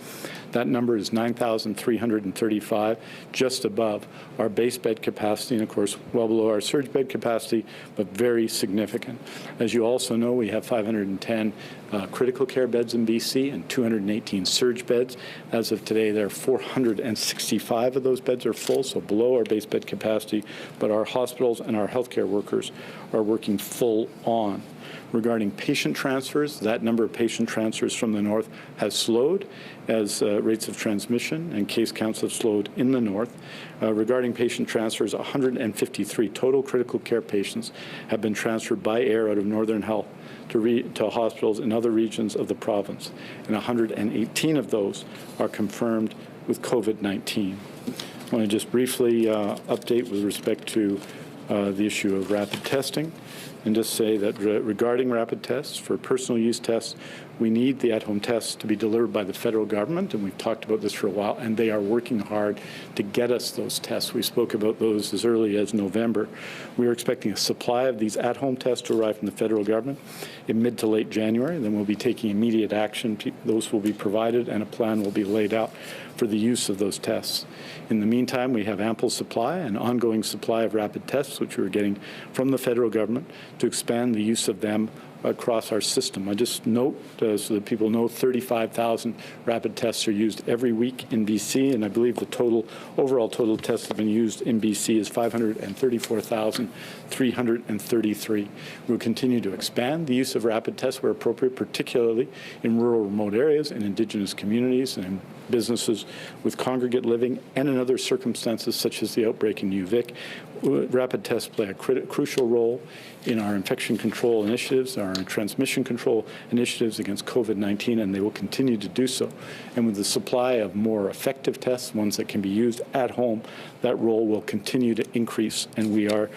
That number is 9,335, just above our base bed capacity, and of course, well below our surge bed capacity, but very significant. As you also know, we have 510 critical care beds in BC and 218 surge beds. As of today, there are 465 of those beds are full, so below our base bed capacity, but our hospitals and our healthcare workers are working full on. Regarding patient transfers, that number of patient transfers from the north has slowed as rates of transmission and case counts have slowed in the north. Regarding patient transfers, 153 total critical care patients have been transferred by air out of Northern Health to hospitals in other regions of the province, and 118 of those are confirmed with COVID-19. I want to just briefly update with respect to the issue of rapid testing, and just say that regarding rapid tests, for personal use tests, we need the at-home tests to be delivered by the federal government, and we've talked about this for a while, and they are working hard to get us those tests. We spoke about those as early as November. We are expecting a supply of these at-home tests to arrive from the federal government in mid to late January. Then we'll be taking immediate action. Those will be provided, and a plan will be laid out for the use of those tests. In the meantime, we have ample supply and ongoing supply of rapid tests, which we're getting from the federal government, to expand the use of them across our system. I just note, so that people know, 35,000 rapid tests are used every week in BC, and I believe the overall total tests that have been used in BC is 534,333. We'll continue to expand the use of rapid tests where appropriate, particularly in rural, remote areas, in Indigenous communities, and in businesses with congregate living, and in other circumstances such as the outbreak in UVic. Rapid tests play a crucial role in our infection control initiatives, our transmission control initiatives against COVID-19, and they will continue to do so. And with the supply of more effective tests, ones that can be used at home, that role will continue to increase, and we are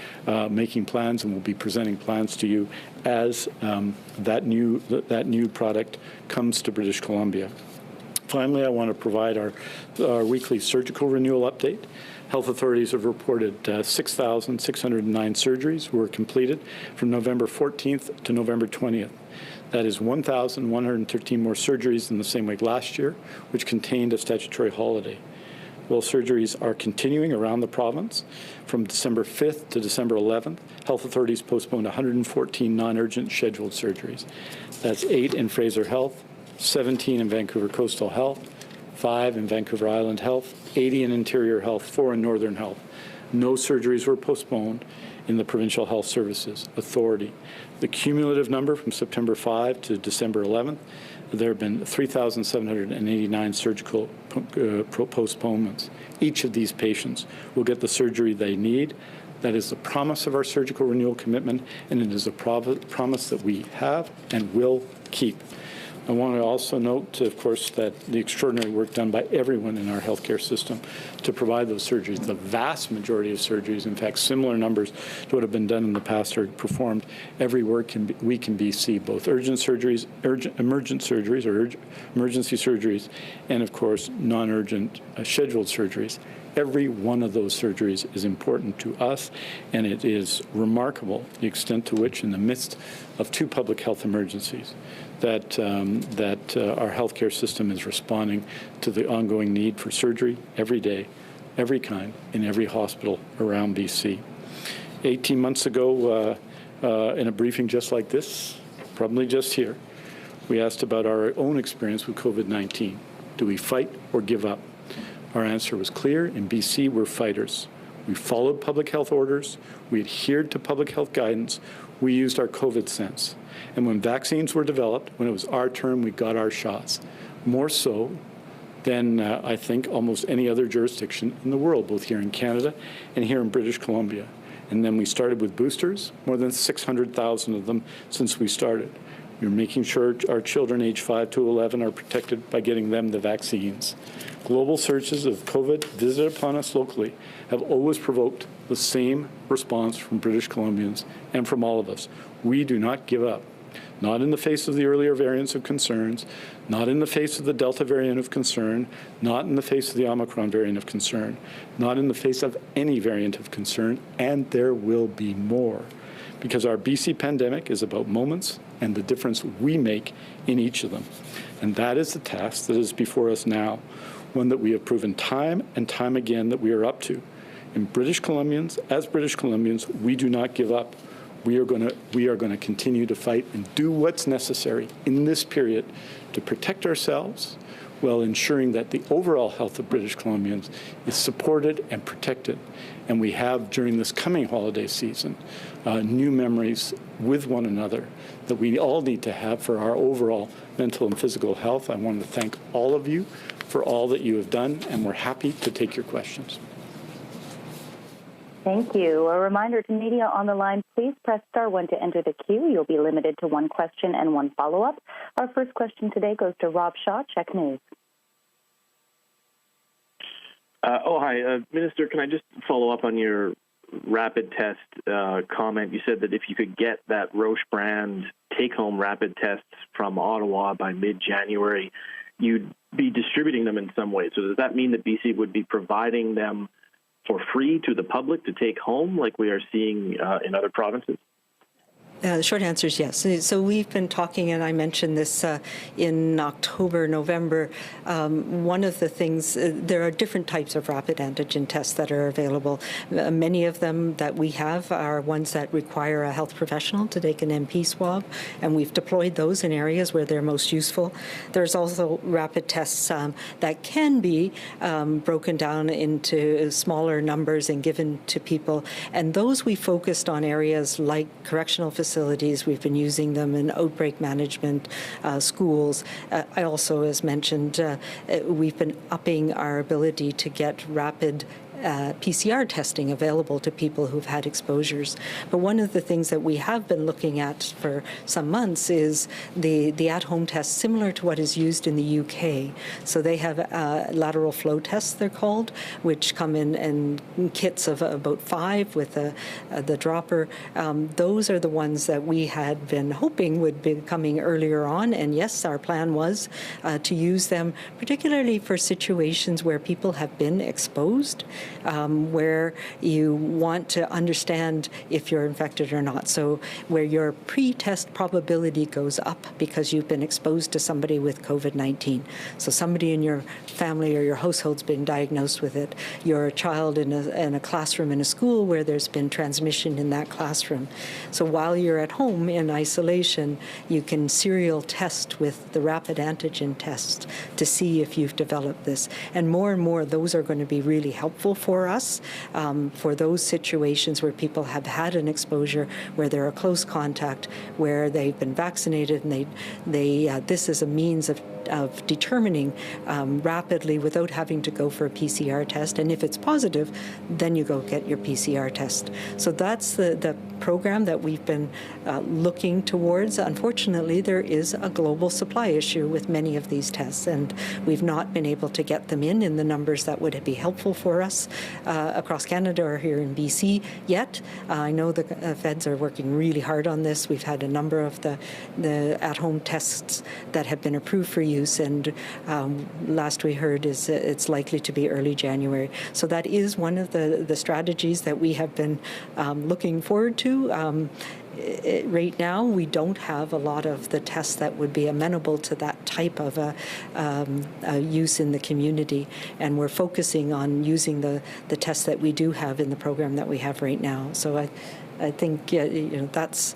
making plans and will be presenting plans to you as that new product comes to British Columbia. Finally, I want to provide our weekly surgical renewal update. Health authorities have reported 6,609 surgeries were completed from November 14th to November 20th. That is 1,113 more surgeries than the same week last year, which contained a statutory holiday. While surgeries are continuing around the province, from December 5th to December 11th, health authorities postponed 114 non-urgent scheduled surgeries. That's 8 in Fraser Health, 17 in Vancouver Coastal Health, 5 in Vancouver Island Health, 80 in Interior Health, 4 in Northern Health. No surgeries were postponed in the Provincial Health Services Authority. The cumulative number from September 5 to December 11th, there have been 3,789 surgical postponements. Each of these patients will get the surgery they need. That is the promise of our surgical renewal commitment, and it is a promise that we have and will keep. I want to also note, of course, that the extraordinary work done by everyone in our healthcare system to provide those surgeries. The vast majority of surgeries, in fact, similar numbers to what have been done in the past, are performed every week in BC, both urgent surgeries, emergent surgeries, or emergency surgeries, and, of course, non-urgent scheduled surgeries. Every one of those surgeries is important to us, and it is remarkable the extent to which, in the midst of 2 public health emergencies, that our healthcare system is responding to the ongoing need for surgery every day, every kind, in every hospital around BC. 18 months ago, in a briefing just like this, probably just here, we asked about our own experience with COVID-19. Do we fight or give up? Our answer was clear. In BC, we're fighters. We followed public health orders. We adhered to public health guidance. We used our COVID sense. And when vaccines were developed, when it was our turn, we got our shots. More so than I think almost any other jurisdiction in the world, both here in Canada and here in British Columbia. And then we started with boosters, more than 600,000 of them since we started. We're making sure our children age 5 to 11 are protected by getting them the vaccines. Global surges of COVID visited upon us locally have always provoked the same response from British Columbians and from all of us. We do not give up. Not in the face of the earlier variants of concerns, not in the face of the Delta variant of concern, not in the face of the Omicron variant of concern, not in the face of any variant of concern, and there will be more. Because our BC pandemic is about moments and the difference we make in each of them. And that is the task that is before us now, one that we have proven time and time again that we are up to. In British Columbians, as British Columbians, we do not give up. We are going to continue to fight and do what's necessary in this period to protect ourselves while ensuring that the overall health of British Columbians is supported and protected. And we have, during this coming holiday season, new memories with one another that we all need to have for our overall mental and physical health. I want to thank all of you for all that you have done, and we're happy to take your questions. Thank you. A reminder to media on the line, please press *1 to enter the queue. You'll be limited to 1 question and 1 follow-up. Our first question today goes to Rob Shaw, Check News. Hi. Minister, can I just follow up on your rapid test comment? You said that if you could get that Roche brand take-home rapid tests from Ottawa by mid-January, you'd be distributing them in some way. So does that mean that BC would be providing them for free to the public to take home like we are seeing in other provinces? The short answer is yes. So we've been talking, and I mentioned this in October, November. One of the things, there are different types of rapid antigen tests that are available. Many of them that we have are ones that require a health professional to take an MP swab, and we've deployed those in areas where they're most useful. There's also rapid tests that can be broken down into smaller numbers and given to people, and those we focused on areas like correctional facilities. We've been using them in outbreak management, schools. I also, as mentioned, we've been upping our ability to get rapid PCR testing available to people who've had exposures. But one of the things that we have been looking at for some months is the at-home test, similar to what is used in the UK. So they have lateral flow tests, they're called, which come in kits of about 5 with the dropper. Those are the ones that we had been hoping would be coming earlier on. And yes, our plan was to use them, particularly for situations where people have been exposed, where you want to understand if you're infected or not. So where your pre-test probability goes up because you've been exposed to somebody with COVID-19. So somebody in your family or your household's been diagnosed with it. You're a child in a classroom in a school where there's been transmission in that classroom. So while you're at home in isolation, you can serial test with the rapid antigen tests to see if you've developed this. And more, those are going to be really helpful for us, for those situations where people have had an exposure, where they're a close contact, where they've been vaccinated, and this is a means of determining rapidly without having to go for a PCR test. And if it's positive, then you go get your PCR test. So that's the program that we've been looking towards. Unfortunately, there is a global supply issue with many of these tests, and we've not been able to get them in the numbers that would be helpful for us. across Canada or here in BC yet. I know the feds are working really hard on this. We've had a number of the at-home tests that have been approved for use, and last we heard is it's likely to be early January. So that is one of the strategies that we have been looking forward to. Right now, we don't have a lot of the tests that would be amenable to that type of a use in the community, and we're focusing on using the tests that we do have in the program that we have right now. So I think that's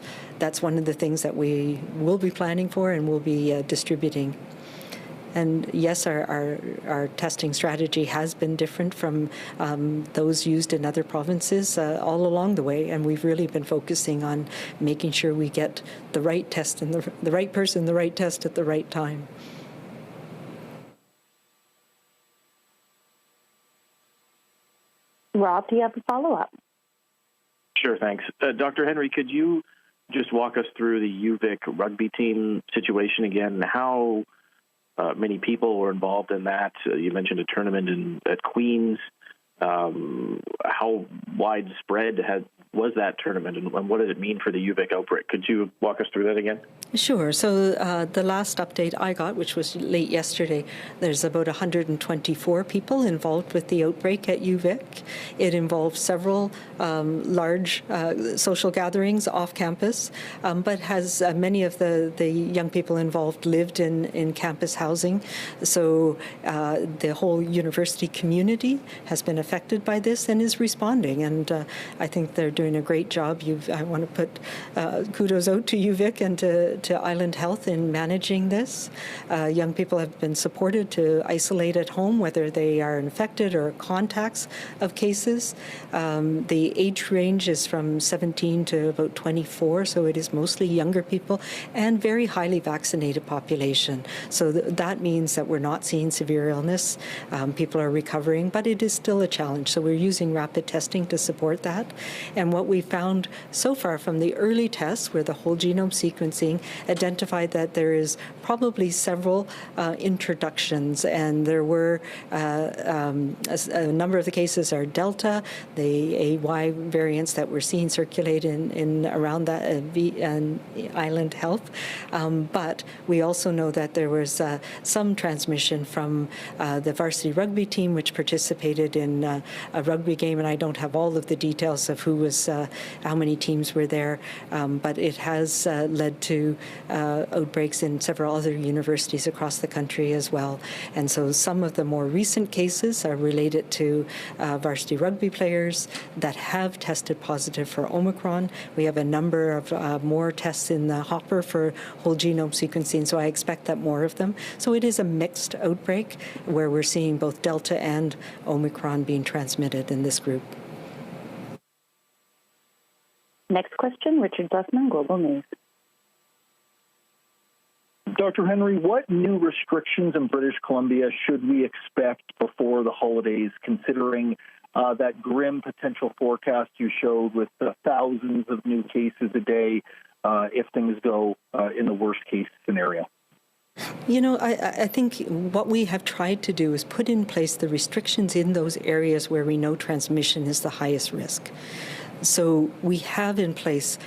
one of the things that we will be planning for and will be distributing. And yes, our testing strategy has been different from those used in other provinces all along the way, and we've really been focusing on making sure we get the right test and the right person, the right test at the right time. Rob, do you have a follow-up? Sure, thanks. Dr. Henry, could you just walk us through the UVic rugby team situation again? How many people were involved in that? You mentioned a tournament at Queen's. How widespread was that tournament, and what did it mean for the UVic outbreak? Could you walk us through that again? Sure. So the last update I got, which was late yesterday, there's about 124 people involved with the outbreak at UVic. It involved several large social gatherings off campus, but has many of the young people involved lived in campus housing. So the whole university community has been affected by this and is responding, and I think they're doing a great job. I want to put kudos out to UVic and to Island Health in managing this. Young people have been supported to isolate at home, whether they are infected or contacts of cases. The age range is from 17 to about 24, so it is mostly younger people and very highly vaccinated population. So that means that we're not seeing severe illness. People are recovering, but it is still a challenge. So we're using rapid testing to support that. And what we found so far from the early tests, where the whole genome sequencing identified that there is probably several introductions, and there were a number of the cases are Delta, the AY variants that we're seeing circulate in around that Island Health. But we also know that there was some transmission from the varsity rugby team, which participated in a rugby game, and I don't have all of the details of who was, how many teams were there, but it has led to outbreaks in several other universities across the country as well. And so some of the more recent cases are related to varsity rugby players that have tested positive for Omicron. We have a number of more tests in the hopper for whole genome sequencing, so I expect that more of them. So it is a mixed outbreak where we're seeing both Delta and Omicron being transmitted in this group. Next question, Richard Zussman, Global News. Dr. Henry, what new restrictions in British Columbia should we expect before the holidays, considering that grim potential forecast you showed with thousands of new cases a day if things go in the worst case scenario? You know, I think what we have tried to do is put in place the restrictions in those areas where we know transmission is the highest risk. So we have in place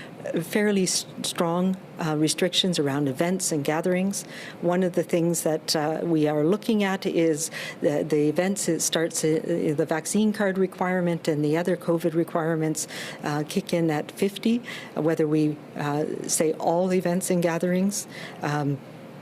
fairly strong restrictions around events and gatherings. One of the things that we are looking at is the events. It starts the vaccine card requirement and the other COVID requirements kick in at 50, whether we say all events and gatherings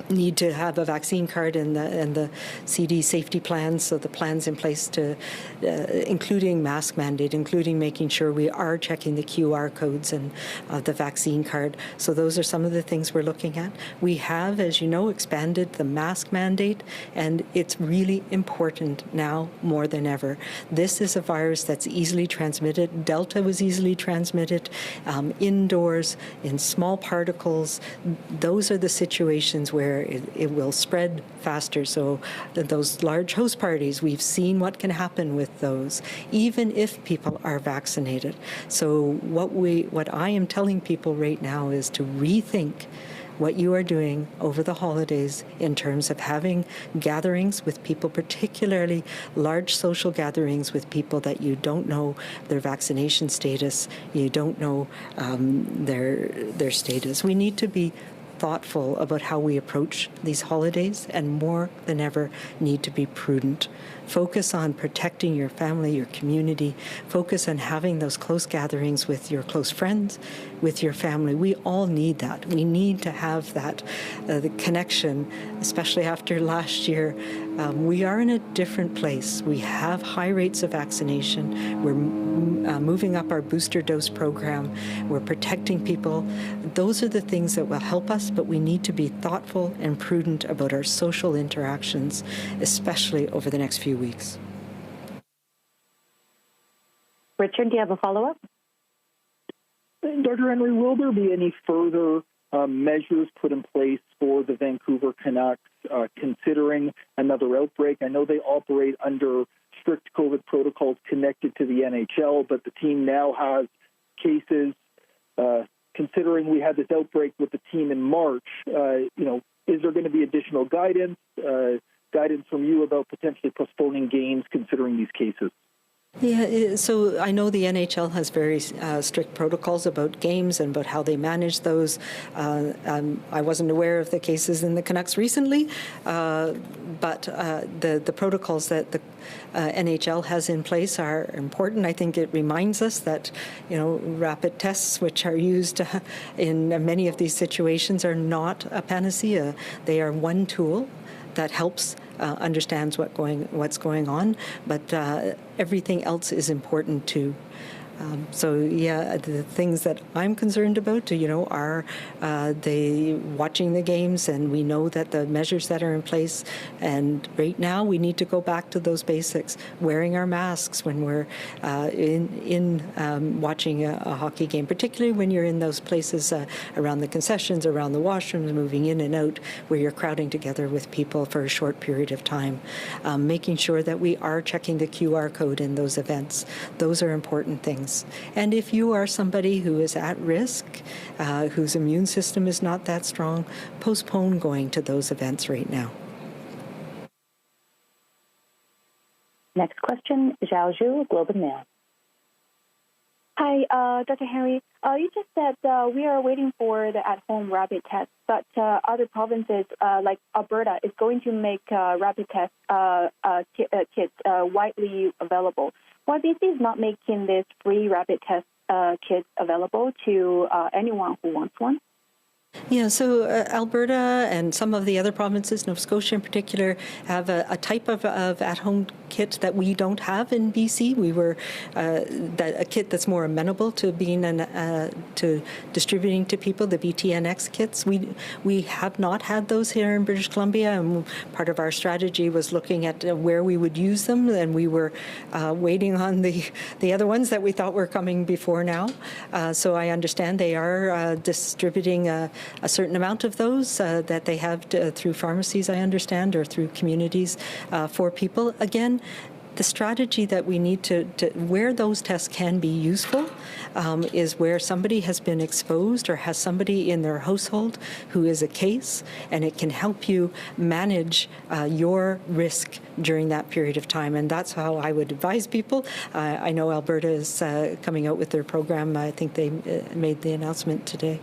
need to have a vaccine card and the CD safety plans, so the plans in place to, including mask mandate, including making sure we are checking the QR codes and the vaccine card. So those are some of the things we're looking at. We have, as you know, expanded the mask mandate, and it's really important now more than ever. This is a virus that's easily transmitted. Delta was easily transmitted indoors, in small particles. Those are the situations where it will spread faster. So those large host parties, we've seen what can happen with those, even if people are vaccinated. So what I am telling people right now is to rethink what you are doing over the holidays in terms of having gatherings with people, particularly large social gatherings with people that you don't know their vaccination status, you don't know their status. We need to be thoughtful about how we approach these holidays, and more than ever need to be prudent. Focus on protecting your family, your community. Focus on having those close gatherings with your close friends, with your family. We all need that. We need to have that the connection, especially after last year. We are in a different place. We have high rates of vaccination. We're moving up our booster dose program. We're protecting people. Those are the things that will help us, but we need to be thoughtful and prudent about our social interactions, especially over the next few weeks. Richard, do you have a follow-up? Dr. Henry, will there be any further measures put in place for the Vancouver Canucks considering another outbreak? I know they operate under strict COVID protocols connected to the NHL, but the team now has cases. Considering we had this outbreak with the team in March, is there going to be additional guidance from you about potentially postponing games considering these cases? Yeah, so I know the NHL has very strict protocols about games and about how they manage those. I wasn't aware of the cases in the Canucks recently, but the protocols that the NHL has in place are important. I think it reminds us that, rapid tests, which are used in many of these situations, are not a panacea. They are one tool that helps understands what's going on, but everything else is important too. The things that I'm concerned about, are watching the games, and we know that the measures that are in place. And right now, we need to go back to those basics: wearing our masks when we're watching a hockey game, particularly when you're in those places around the concessions, around the washrooms, moving in and out, where you're crowding together with people for a short period of time. Making sure that we are checking the QR code in those events. Those are important things. And if you are somebody who is at risk, whose immune system is not that strong, postpone going to those events right now. Next question, Zhao Zhu, Globe and Mail. Hi, Dr. Henry. You just said we are waiting for the at-home rapid test, but other provinces like Alberta is going to make rapid test kits widely available. Why BC is not making this free rapid test kits available to anyone who wants one? Yeah, so Alberta and some of the other provinces, Nova Scotia in particular, have a type of at-home kit that we don't have in BC. We were a kit that's more amenable to being to distributing to people, the BTNX kits. We have not had those here in British Columbia, and part of our strategy was looking at where we would use them, and we were waiting on the other ones that we thought were coming before now. So I understand they are distributing a certain amount of those that they have through pharmacies, I understand, or through communities for people. Again, the strategy that we need to where those tests can be useful is where somebody has been exposed or has somebody in their household who is a case, and it can help you manage your risk during that period of time. And that's how I would advise people. I know Alberta is coming out with their program. I think they made the announcement today.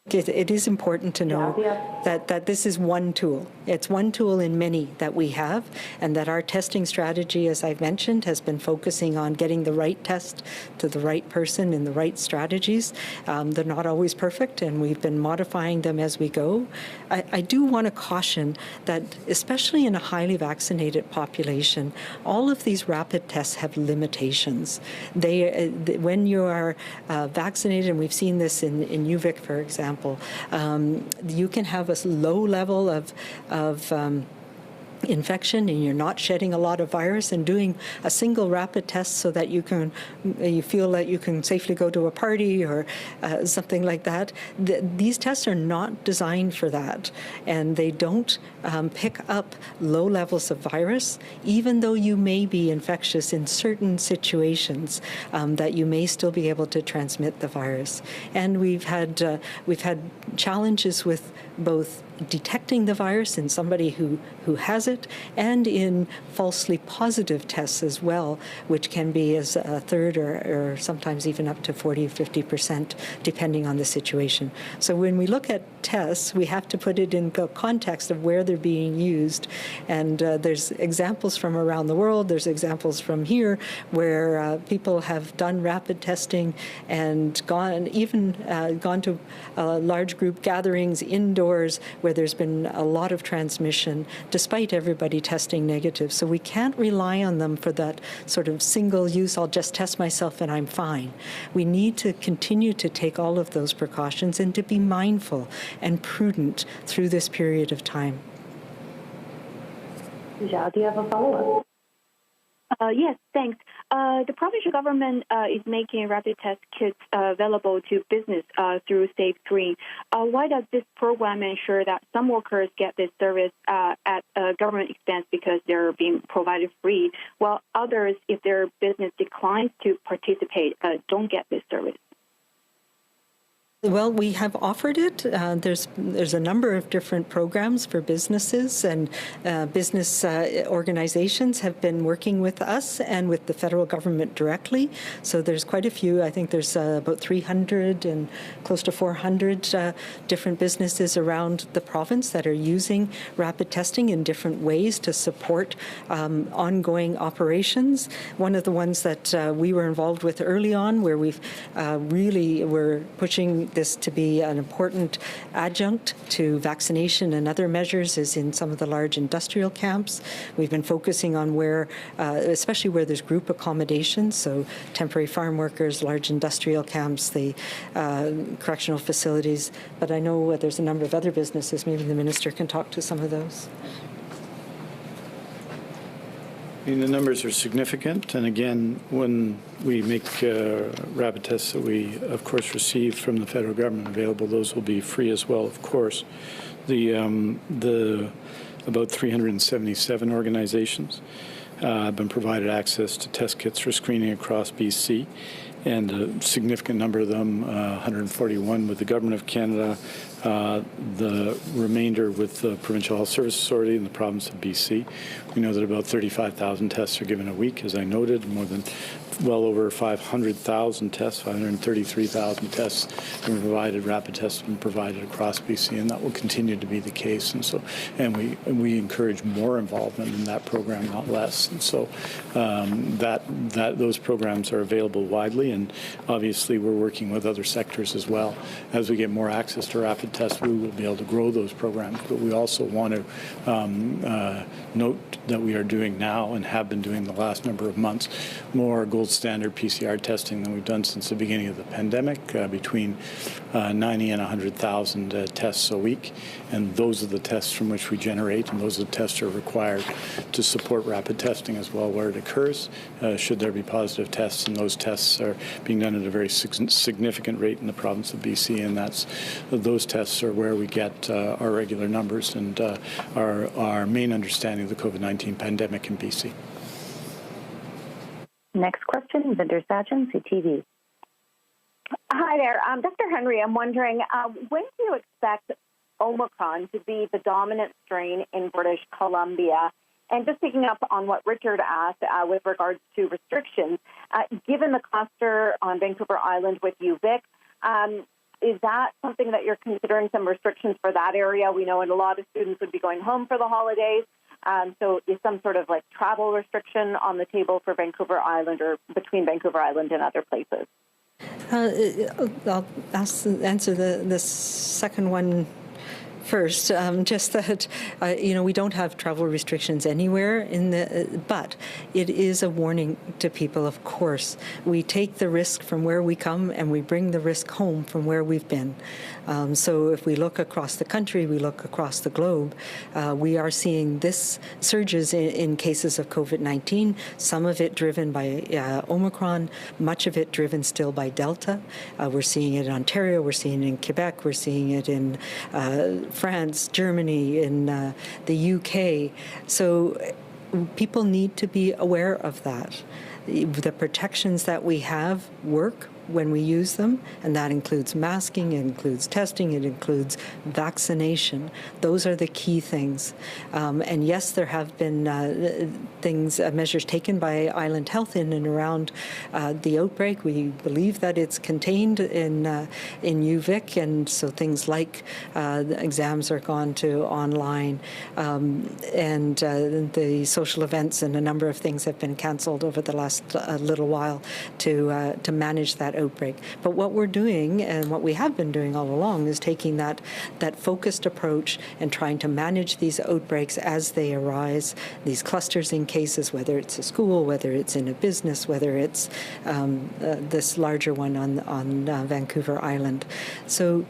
It is important to know that this is one tool. It's one tool in many that we have, and that our testing strategy, as I've mentioned, has been focusing on getting the right test to the right person in the right strategies. They're not always perfect, and we've been modifying them as we go. I do want to caution that, especially in a highly vaccinated population, all of these rapid tests have limitations. When you are vaccinated, and we've seen this in UVic, for example, you can have a low level of infection and you're not shedding a lot of virus, and doing a single rapid test so that you feel that you can safely go to a party or something like that. These tests are not designed for that, and they don't pick up low levels of virus, even though you may be infectious in certain situations, that you may still be able to transmit the virus. And we've had challenges with both detecting the virus in somebody who has it, and in falsely positive tests as well, which can be as a third or sometimes even up to 40 or 50%, depending on the situation. So when we look at tests, we have to put it in the context of where they're being used. And there's examples from around the world, there's examples from here, where people have done rapid testing and gone to large group gatherings indoors where there's been a lot of transmission, despite everybody testing negative. So we can't rely on them for that sort of single use, I'll just test myself and I'm fine. We need to continue to take all of those precautions and to be mindful and prudent through this period of time. Zhao, do you have a follow-up? Yes, thanks. The provincial government is making rapid test kits available to business through Safe Green. Why does this program ensure that some workers get this service at government expense because they're being provided free, while others, if their business declines to participate, don't get this service? Well, we have offered it. There's a number of different programs for businesses, and business organizations have been working with us and with the federal government directly. So there's quite a few. I think there's about 300 and close to 400 different businesses around the province that are using rapid testing in different ways to support ongoing operations. One of the ones that we were involved with early on, where we've really were pushing this to be an important adjunct to vaccination and other measures, is in some of the large industrial camps. We've been focusing on where, especially where there's group accommodations, so temporary farm workers, large industrial camps, the correctional facilities. But I know there's a number of other businesses. Maybe the minister can talk to some of those. I mean, the numbers are significant, and again, when we make rapid tests that we, of course, receive from the federal government available, those will be free as well, of course. The about 377 organizations have been provided access to test kits for screening across BC, and a significant number of them, 141 with the Government of Canada, the remainder with the Provincial Health Service Authority in the province of BC. We know that about 35,000 tests are given a week, as I noted, more than well over 500,000 tests, 533,000 tests have been provided, rapid tests have been provided across BC, and that will continue to be the case. And so, and we encourage more involvement in that program, not less. And so those programs are available widely, and obviously we're working with other sectors as well. As we get more access to rapid tests, we will be able to grow those programs. But we also want to note that we are doing now, and have been doing the last number of months, more gold standard PCR testing than we've done since the beginning of the pandemic, between 90 and 100,000 tests a week. And those are the tests from which we generate, and those are the tests that are required to support rapid testing as well where it occurs, should there be positive tests. And those tests are being done at a very significant rate in the province of BC, and those tests are where we get our regular numbers and our main understanding of the COVID-19 pandemic in BC. Next question, Vinder Sajan, CTV. Hi there. Dr. Henry, I'm wondering, when do you expect Omicron to be the dominant strain in British Columbia? And just picking up on what Richard asked with regards to restrictions, given the cluster on Vancouver Island with UVic, is that something that you're considering, some restrictions for that area? We know a lot of students would be going home for the holidays. So is some sort of like travel restriction on the table for Vancouver Island or between Vancouver Island and other places? I'll answer the second one first, just that, we don't have travel restrictions anywhere but it is a warning to people, of course. We take the risk from where we come and we bring the risk home from where we've been. So if we look across the country, we look across the globe, we are seeing this surges in cases of COVID-19, some of it driven by Omicron, much of it driven still by Delta. We're seeing it in Ontario, we're seeing it in Quebec, we're seeing it in France, Germany, in the UK. So people need to be aware of that. The protections that we have work when we use them, and that includes masking, it includes testing, it includes vaccination. Those are the key things. And yes, there have been measures taken by Island Health in and around the outbreak. We believe that it's contained in UVic, and so things like the exams are gone to online, and the social events and a number of things have been cancelled over the last little while to manage that outbreak. But what we're doing, and what we have been doing all along, is taking that focused approach and trying to manage these outbreaks as they arise, these clusters in cases, whether it's a school, whether it's in a business, whether it's this larger one on Vancouver Island. So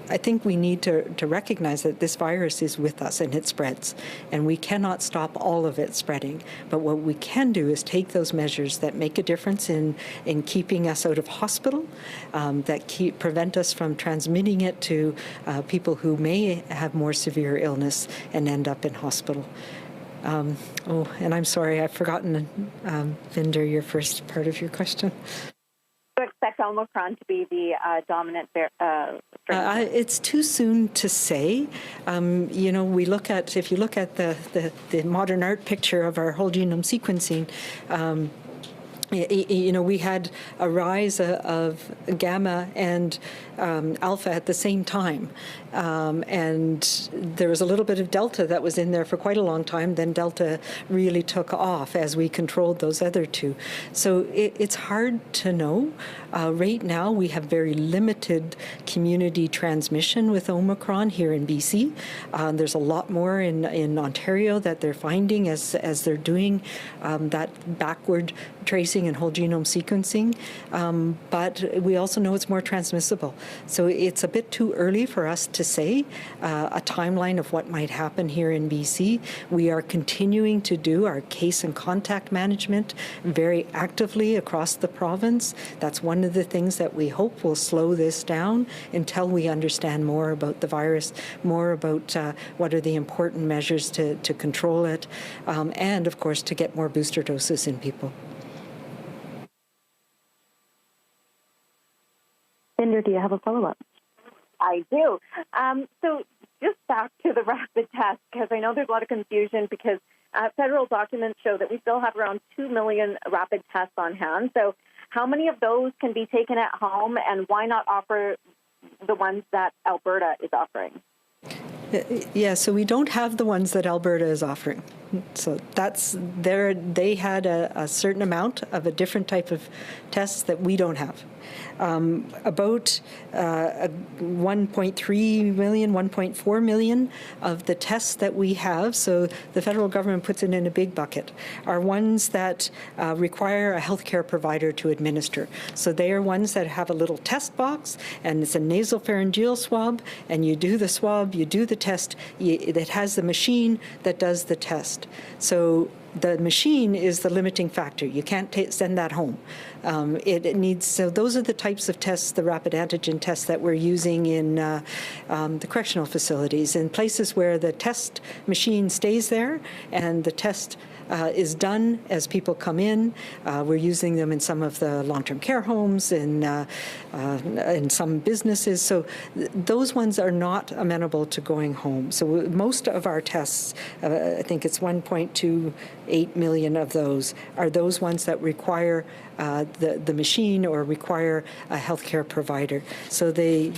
I think we need to recognize that this virus is with us and it spreads, and we cannot stop all of it spreading. But what we can do is take those measures that make a difference in keeping us out of hospital, that prevent us from transmitting it to people who may have more severe illness and end up in hospital. And I'm sorry, I've forgotten, Vinder, your first part of your question. Do you expect Omicron to be the dominant strain? It's too soon to say. If you look at the modern art picture of our whole genome sequencing, we had a rise of gamma and alpha at the same time. And there was a little bit of delta that was in there for quite a long time. Then delta really took off as we controlled those other two. So it's hard to know. Right now, we have very limited community transmission with Omicron here in BC. There's a lot more in Ontario that they're finding as they're doing that backward tracing and whole genome sequencing. But we also know it's more transmissible. So it's a bit too early for us to say a timeline of what might happen here in BC. We are continuing to do our case and contact management very actively across the province. That's one of the things that we hope will slow this down until we understand more about the virus, more about what are the important measures to control it, and of course to get more booster doses in people. Vinder, do you have a follow-up? I do. So just back to the rapid test, because I know there's a lot of confusion because federal documents show that we still have around 2 million rapid tests on hand. So how many of those can be taken at home, and why not offer the ones that Alberta is offering? Yeah, so we don't have the ones that Alberta is offering. So that's there. They had a certain amount of a different type of tests that we don't have. About 1.3 million, 1.4 million of the tests that we have, so the federal government puts it in a big bucket, are ones that require a healthcare provider to administer. So they are ones that have a little test box, and it's a nasopharyngeal swab, and you do the swab, you do the test, it has the machine that does the test. So the machine is the limiting factor. You can't send that home. So those are the types of tests, the rapid antigen tests that we're using in the correctional facilities, in places where the test machine stays there and the test is done as people come in. We're using them in some of the long-term care homes, in some businesses. So those ones are not amenable to going home. So most of our tests, I think it's 1.2 8 million of those are those ones that require the machine or require a healthcare provider. So the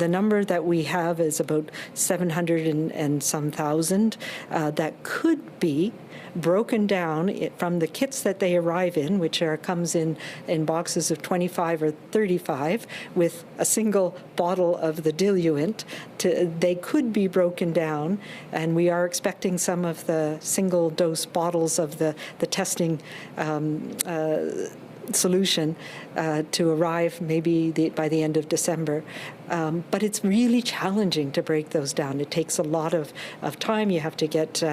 number that we have is about 700 and some thousand that could be broken down from the kits that they arrive in, which comes in boxes of 25 or 35 with a single bottle of the diluent. They could be broken down, and we are expecting some of the single-dose bottles of the testing solution to arrive maybe by the end of December. But it's really challenging to break those down. It takes a lot of time. You have to get,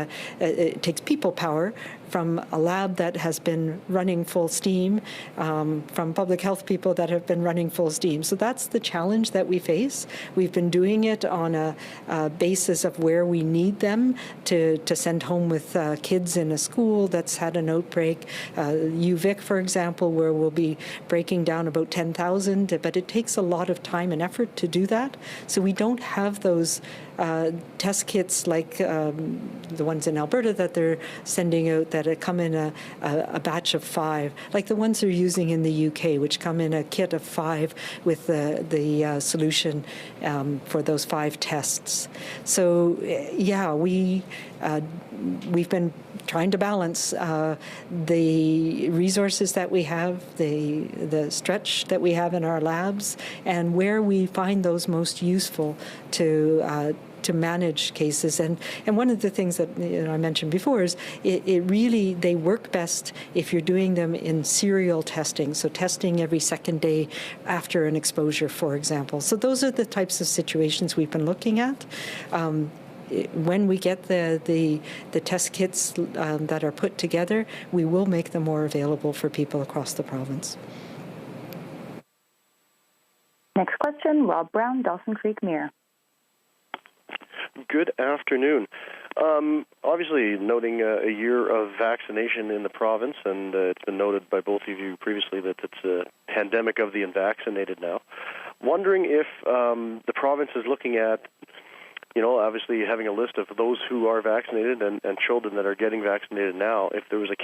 it takes people power from a lab that has been running full steam, from public health people that have been running full steam. So that's the challenge that we face. We've been doing it on a basis of where we need them to send home with kids in a school that's had an outbreak. UVic, for example, where we'll be breaking down about 10,000, but it takes a lot of time and effort to do that. So we don't have those test kits like the ones in Alberta that they're sending out that come in a batch of 5, like the ones they're using in the UK, which come in a kit of 5 with the solution for those 5 tests. So yeah, we've been trying to balance the resources that we have, the stretch that we have in our labs, and where we find those most useful to manage cases. And one of the things that I mentioned before is they work best if you're doing them in serial testing, so testing every second day after an exposure, for example. So those are the types of situations we've been looking at. When we get the test kits that are put together, we will make them more available for people across the province. Next question, Rob Brown, Dawson Creek Mirror. Good afternoon. Obviously, noting a year of vaccination in the province, and it's been noted by both of you previously that it's a pandemic of the unvaccinated now. Wondering if the province is looking at, obviously having a list of those who are vaccinated and children that are getting vaccinated now, if there was a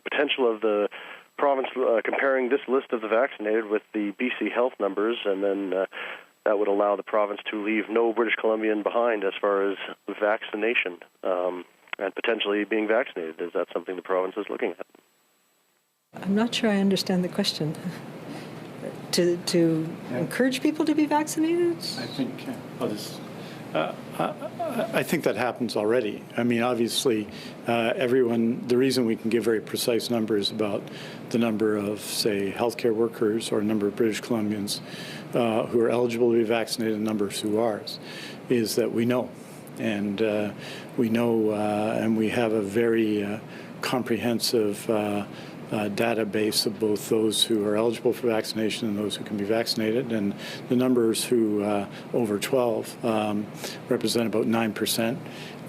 potential of the province comparing this list of the vaccinated with the BC Health numbers, and then that would allow the province to leave no British Columbian behind as far as vaccination and potentially being vaccinated. Is that something the province is looking at? I'm not sure I understand the question. To encourage people to be vaccinated? I think I think that happens already. I mean, obviously, the reason we can give very precise numbers about the number of, say, healthcare workers or number of British Columbians who are eligible to be vaccinated and numbers who aren't, is that we know. And and we have a very comprehensive database of both those who are eligible for vaccination and those who can be vaccinated. And the numbers who over 12 represent about 9%.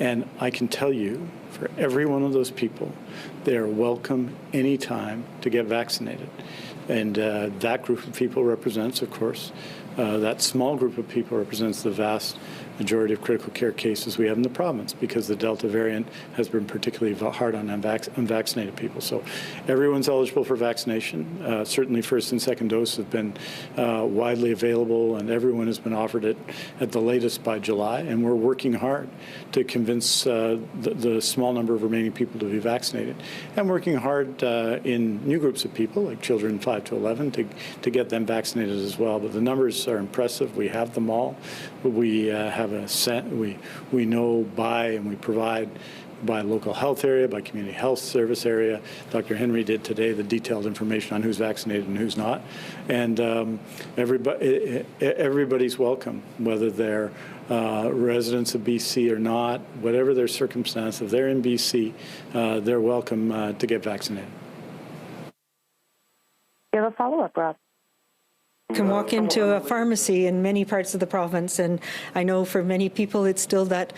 And I can tell you, for every one of those people, they are welcome anytime to get vaccinated. And that group of people represents, of course, that small group of people represents the vast majority of critical care cases we have in the province, because the Delta variant has been particularly hard on unvaccinated people. So everyone's eligible for vaccination. Certainly first and second dose have been widely available, and everyone has been offered it at the latest by July. And we're working hard to convince the small number of remaining people to be vaccinated, and working hard in new groups of people, like children 5 to 11, to get them vaccinated as well. But the numbers are impressive. We have them all. We have we know by, and we provide by local health area, by community health service area. Dr. Henry did today the detailed information on who's vaccinated and who's not. And everybody's welcome, whether they're residents of BC or not, whatever their circumstance. If they're in BC, they're welcome to get vaccinated. You have a follow-up, Rob? You can walk into a pharmacy in many parts of the province, and I know for many people it's still that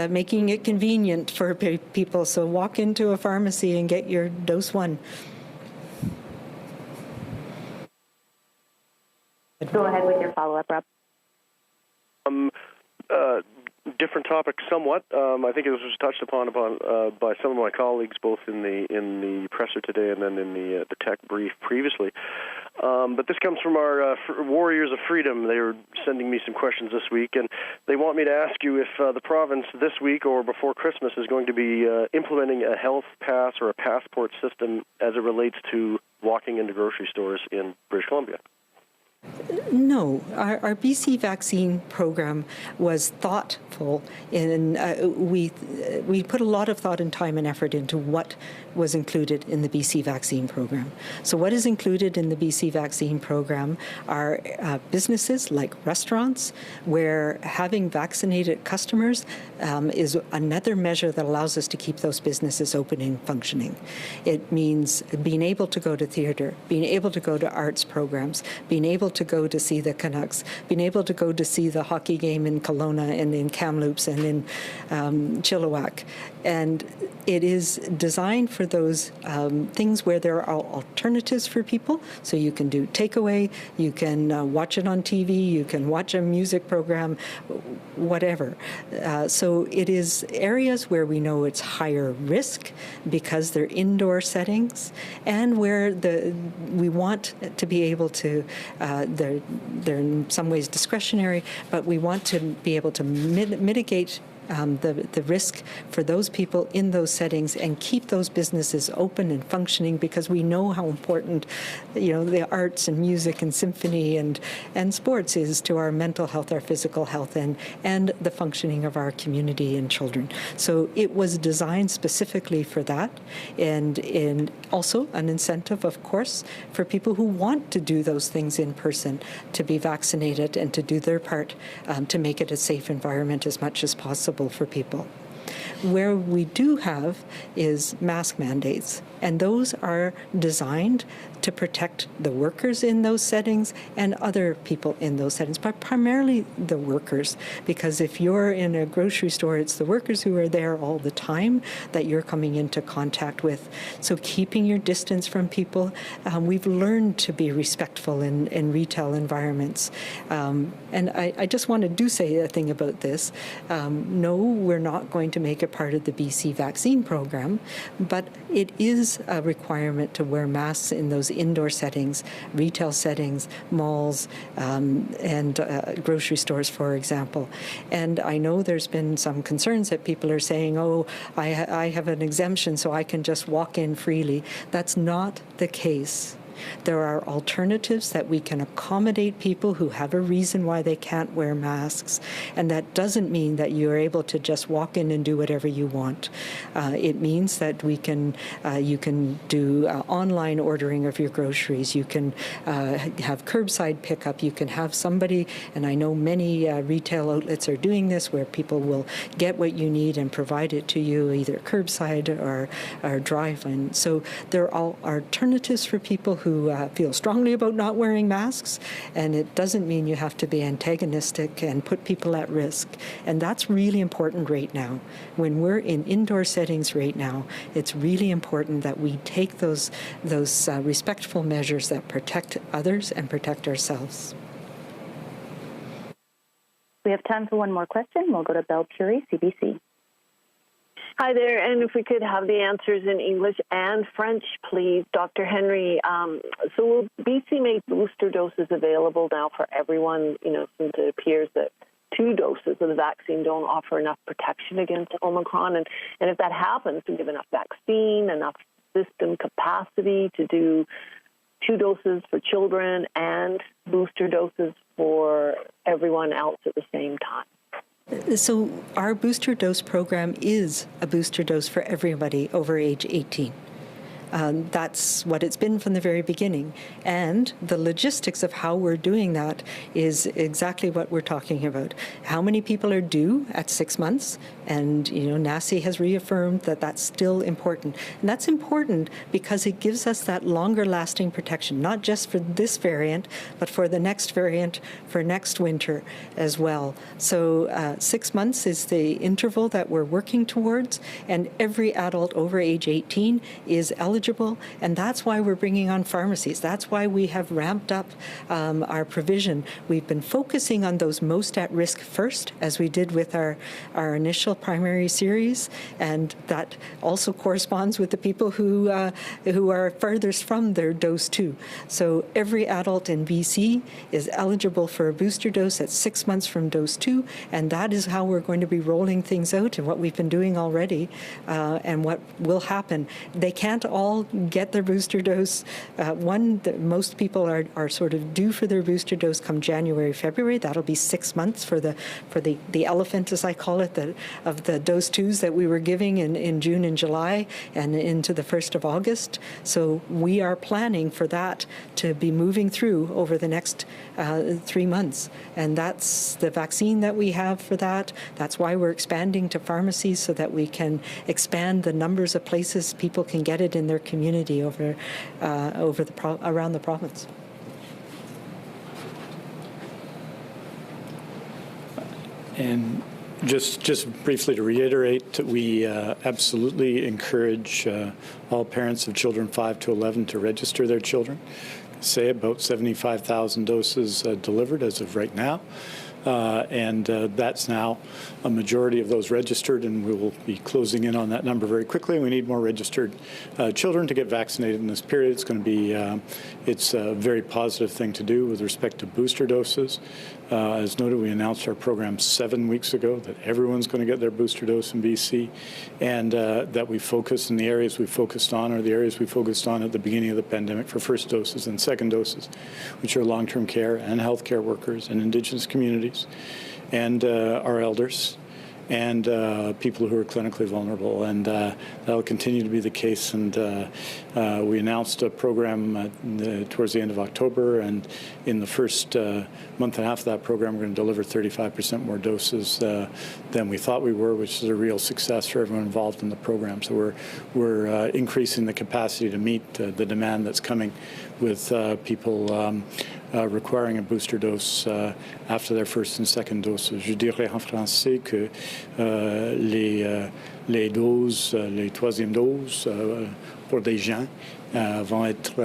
making it convenient for people. So walk into a pharmacy and get your dose 1. Go ahead with your follow-up, Rob. different topic somewhat. I think it was touched upon by some of my colleagues, both in the presser today and then in the tech brief previously. But this comes from our Warriors of Freedom. They were sending me some questions this week, and they want me to ask you if the province this week or before Christmas is going to be implementing a health pass or a passport system as it relates to walking into grocery stores in British Columbia. No, our BC vaccine program was thoughtful, and we put a lot of thought and time and effort into what was included in the BC vaccine program. So what is included in the BC vaccine program are businesses like restaurants, where having vaccinated customers is another measure that allows us to keep those businesses open and functioning. It means being able to go to theatre, being able to go to arts programs, being able to go to see the Canucks, being able to go to see the hockey game in Kelowna and in Kamloops and in Chilliwack. And it is designed for those things where there are alternatives for people. So you can do takeaway, you can watch it on TV, you can watch a music program, whatever. So it is areas where we know it's higher risk because they're indoor settings, and where we want to be able to, they're in some ways discretionary, but we want to be able to mitigate the risk for those people in those settings and keep those businesses open and functioning, because we know how important, the arts and music and symphony and sports is to our mental health, our physical health, and the functioning of our community and children. So it was designed specifically for that, and also an incentive, of course, for people who want to do those things in person, to be vaccinated and to do their part to make it a safe environment as much as possible for people. Where we do have is mask mandates, and those are designed to protect the workers in those settings and other people in those settings, but primarily the workers, because if you're in a grocery store, it's the workers who are there all the time that you're coming into contact with. So keeping your distance from people, we've learned to be respectful in retail environments. And I just want to say a thing about this. No, we're not going to make it part of the BC vaccine program, but it is a requirement to wear masks in those indoor settings, retail settings, malls, and grocery stores, for example. And I know there's been some concerns that people are saying, oh, I have an exemption so I can just walk in freely. That's not the case. There are alternatives that we can accommodate people who have a reason why they can't wear masks, and that doesn't mean that you're able to just walk in and do whatever you want. It means that you can do online ordering of your groceries. You can have curbside pickup. You can have somebody, and I know many retail outlets are doing this, where people will get what you need and provide it to you, either curbside or drive-in. So there are alternatives for people who feel strongly about not wearing masks, and it doesn't mean you have to be antagonistic and put people at risk. And that's really important right now. When we're in indoor settings right now, it's really important that we take those respectful measures that protect others and protect ourselves. We have time for one more question. We'll go to Belle Curie, CBC. Hi there, and if we could have the answers in English and French, please. Dr. Henry, so will BC make booster doses available now for everyone, since it appears that 2 doses of the vaccine don't offer enough protection against Omicron? And if that happens, to give enough vaccine, enough system capacity to do 2 doses for children and booster doses for everyone else at the same time? So our booster dose program is a booster dose for everybody over age 18. That's what it's been from the very beginning. And the logistics of how we're doing that is exactly what we're talking about. How many people are due at 6 months? And, NACI has reaffirmed that that's still important. And that's important because it gives us that longer lasting protection, not just for this variant, but for the next variant, for next winter as well. So 6 months is the interval that we're working towards, and every adult over age 18 is eligible eligible, and that's why we're bringing on pharmacies. That's why we have ramped up our provision. We've been focusing on those most at risk first, as we did with our initial primary series, and that also corresponds with the people who are furthest from their dose 2. So every adult in BC is eligible for a booster dose at 6 months from dose 2, and that is how we're going to be rolling things out and what we've been doing already, and what will happen. They can't all get their booster dose. Most people are sort of due for their booster dose come January, February. That'll be 6 months for the elephant, as I call it, of the dose 2s that we were giving in June and July and into the 1st of August. So we are planning for that to be moving through over the next 3 months. And that's the vaccine that we have for that. That's why we're expanding to pharmacies so that we can expand the numbers of places people can get it in their community around the province. And just briefly to reiterate, we absolutely encourage all parents of children 5 to 11 to register their children. Say about 75,000 doses delivered as of right now. And that's now a majority of those registered, and we will be closing in on that number very quickly. We need more registered children to get vaccinated in this period. It's going to be, it's a very positive thing to do with respect to booster doses. As noted, we announced our program 7 weeks ago that everyone's going to get their booster dose in BC, and that we focus in the areas we focused on are the areas we focused on at the beginning of the pandemic for first doses and second doses, which are long-term care and healthcare workers and Indigenous communities and our elders and people who are clinically vulnerable, and that'll continue to be the case. And we announced a program towards the end of October, and in the first month and a half of that program, we're going to deliver 35% more doses than we thought we were, which is a real success for everyone involved in the program. So we're increasing the capacity to meet the demand that's coming with people requiring a booster dose after their first and second doses. Je dirais en français que les doses, les troisième doses pour des gens vont être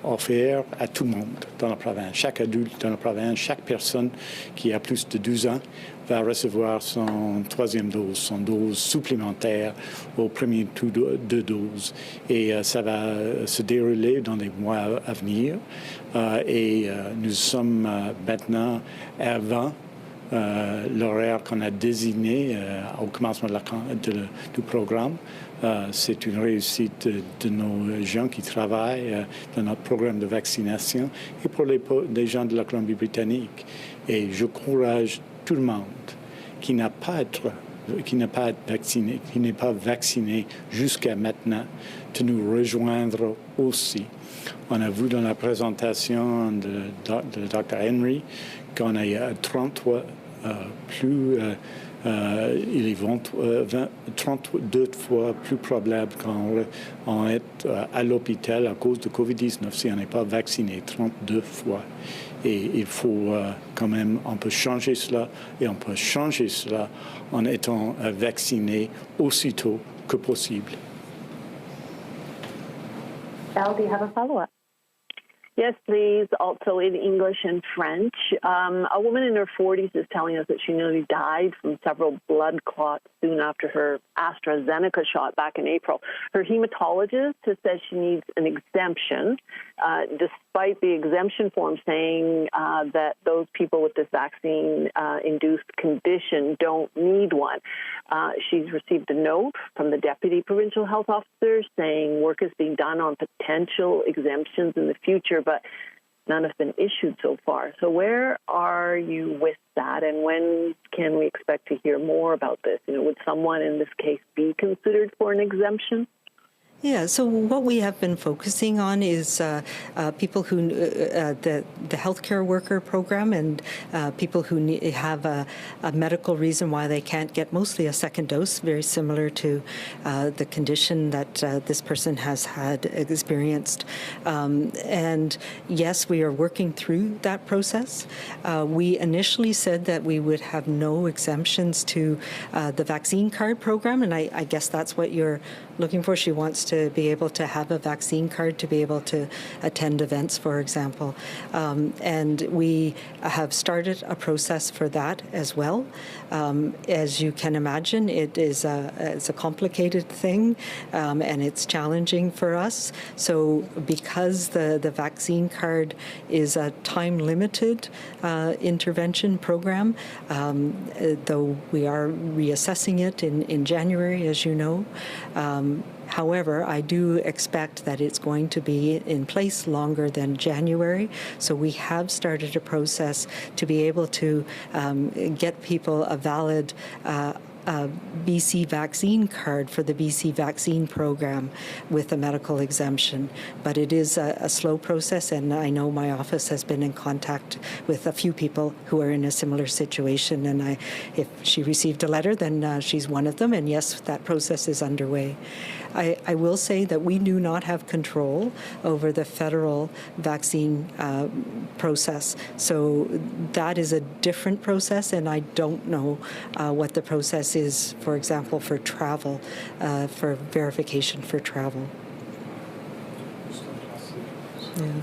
offerts à tout le monde dans la province. Chaque adulte dans la province, chaque personne qui a plus de 12 ans va recevoir son troisième dose, son dose supplémentaire au premier tour de dose. Et ça va se dérouler dans les mois à venir. Et nous sommes maintenant avant l'horaire qu'on a désigné au commencement du programme. C'est une réussite de nos gens qui travaillent dans notre programme de vaccination et pour les gens de la Colombie-Britannique. Et j'encourage tout le monde qui n'a pas vacciné jusqu'à maintenant de nous rejoindre aussi. On a vu dans la présentation de Dr. Henry qu'on a 33 il est 32 fois plus probable qu'on est à l'hôpital à cause de COVID-19 si on n'est pas vacciné, 32 fois. Et il faut quand même, on peut changer cela, et on peut changer cela en étant vacciné aussitôt que possible. Al, do you have a follow-up? Yes, please. Also in English and French. A woman in her 40s is telling us that she nearly died from several blood clots soon after her AstraZeneca shot back in April. Her hematologist has said she needs an exemption, despite the exemption form saying that those people with this vaccine-induced condition don't need one. She's received a note from the Deputy Provincial Health Officer saying work is being done on potential exemptions in the future, but none have been issued so far. So where are you with that, and when can we expect to hear more about this? Would someone in this case be considered for an exemption? Yeah, so what we have been focusing on is people who, the healthcare worker program and people who have a medical reason why they can't get mostly a second dose, very similar to the condition that this person has had experienced. And yes, we are working through that process. We initially said that we would have no exemptions to the vaccine card program, and I guess that's what you're looking for. She wants to be able to have a vaccine card to be able to attend events, for example. And we have started a process for that as well. As you can imagine, it's a complicated thing, and it's challenging for us. So because the vaccine card is a time-limited intervention program, though we are reassessing it in January, as you know, however, I do expect that it's going to be in place longer than January. So we have started a process to be able to get people a valid BC vaccine card for the BC vaccine program with a medical exemption. But it is a slow process, and I know my office has been in contact with a few people who are in a similar situation, and if she received a letter, then she's one of them, and yes, that process is underway. I will say that we do not have control over the federal vaccine process. So that is a different process, and I don't know what the process is, for example, for travel, for verification for travel. Yeah.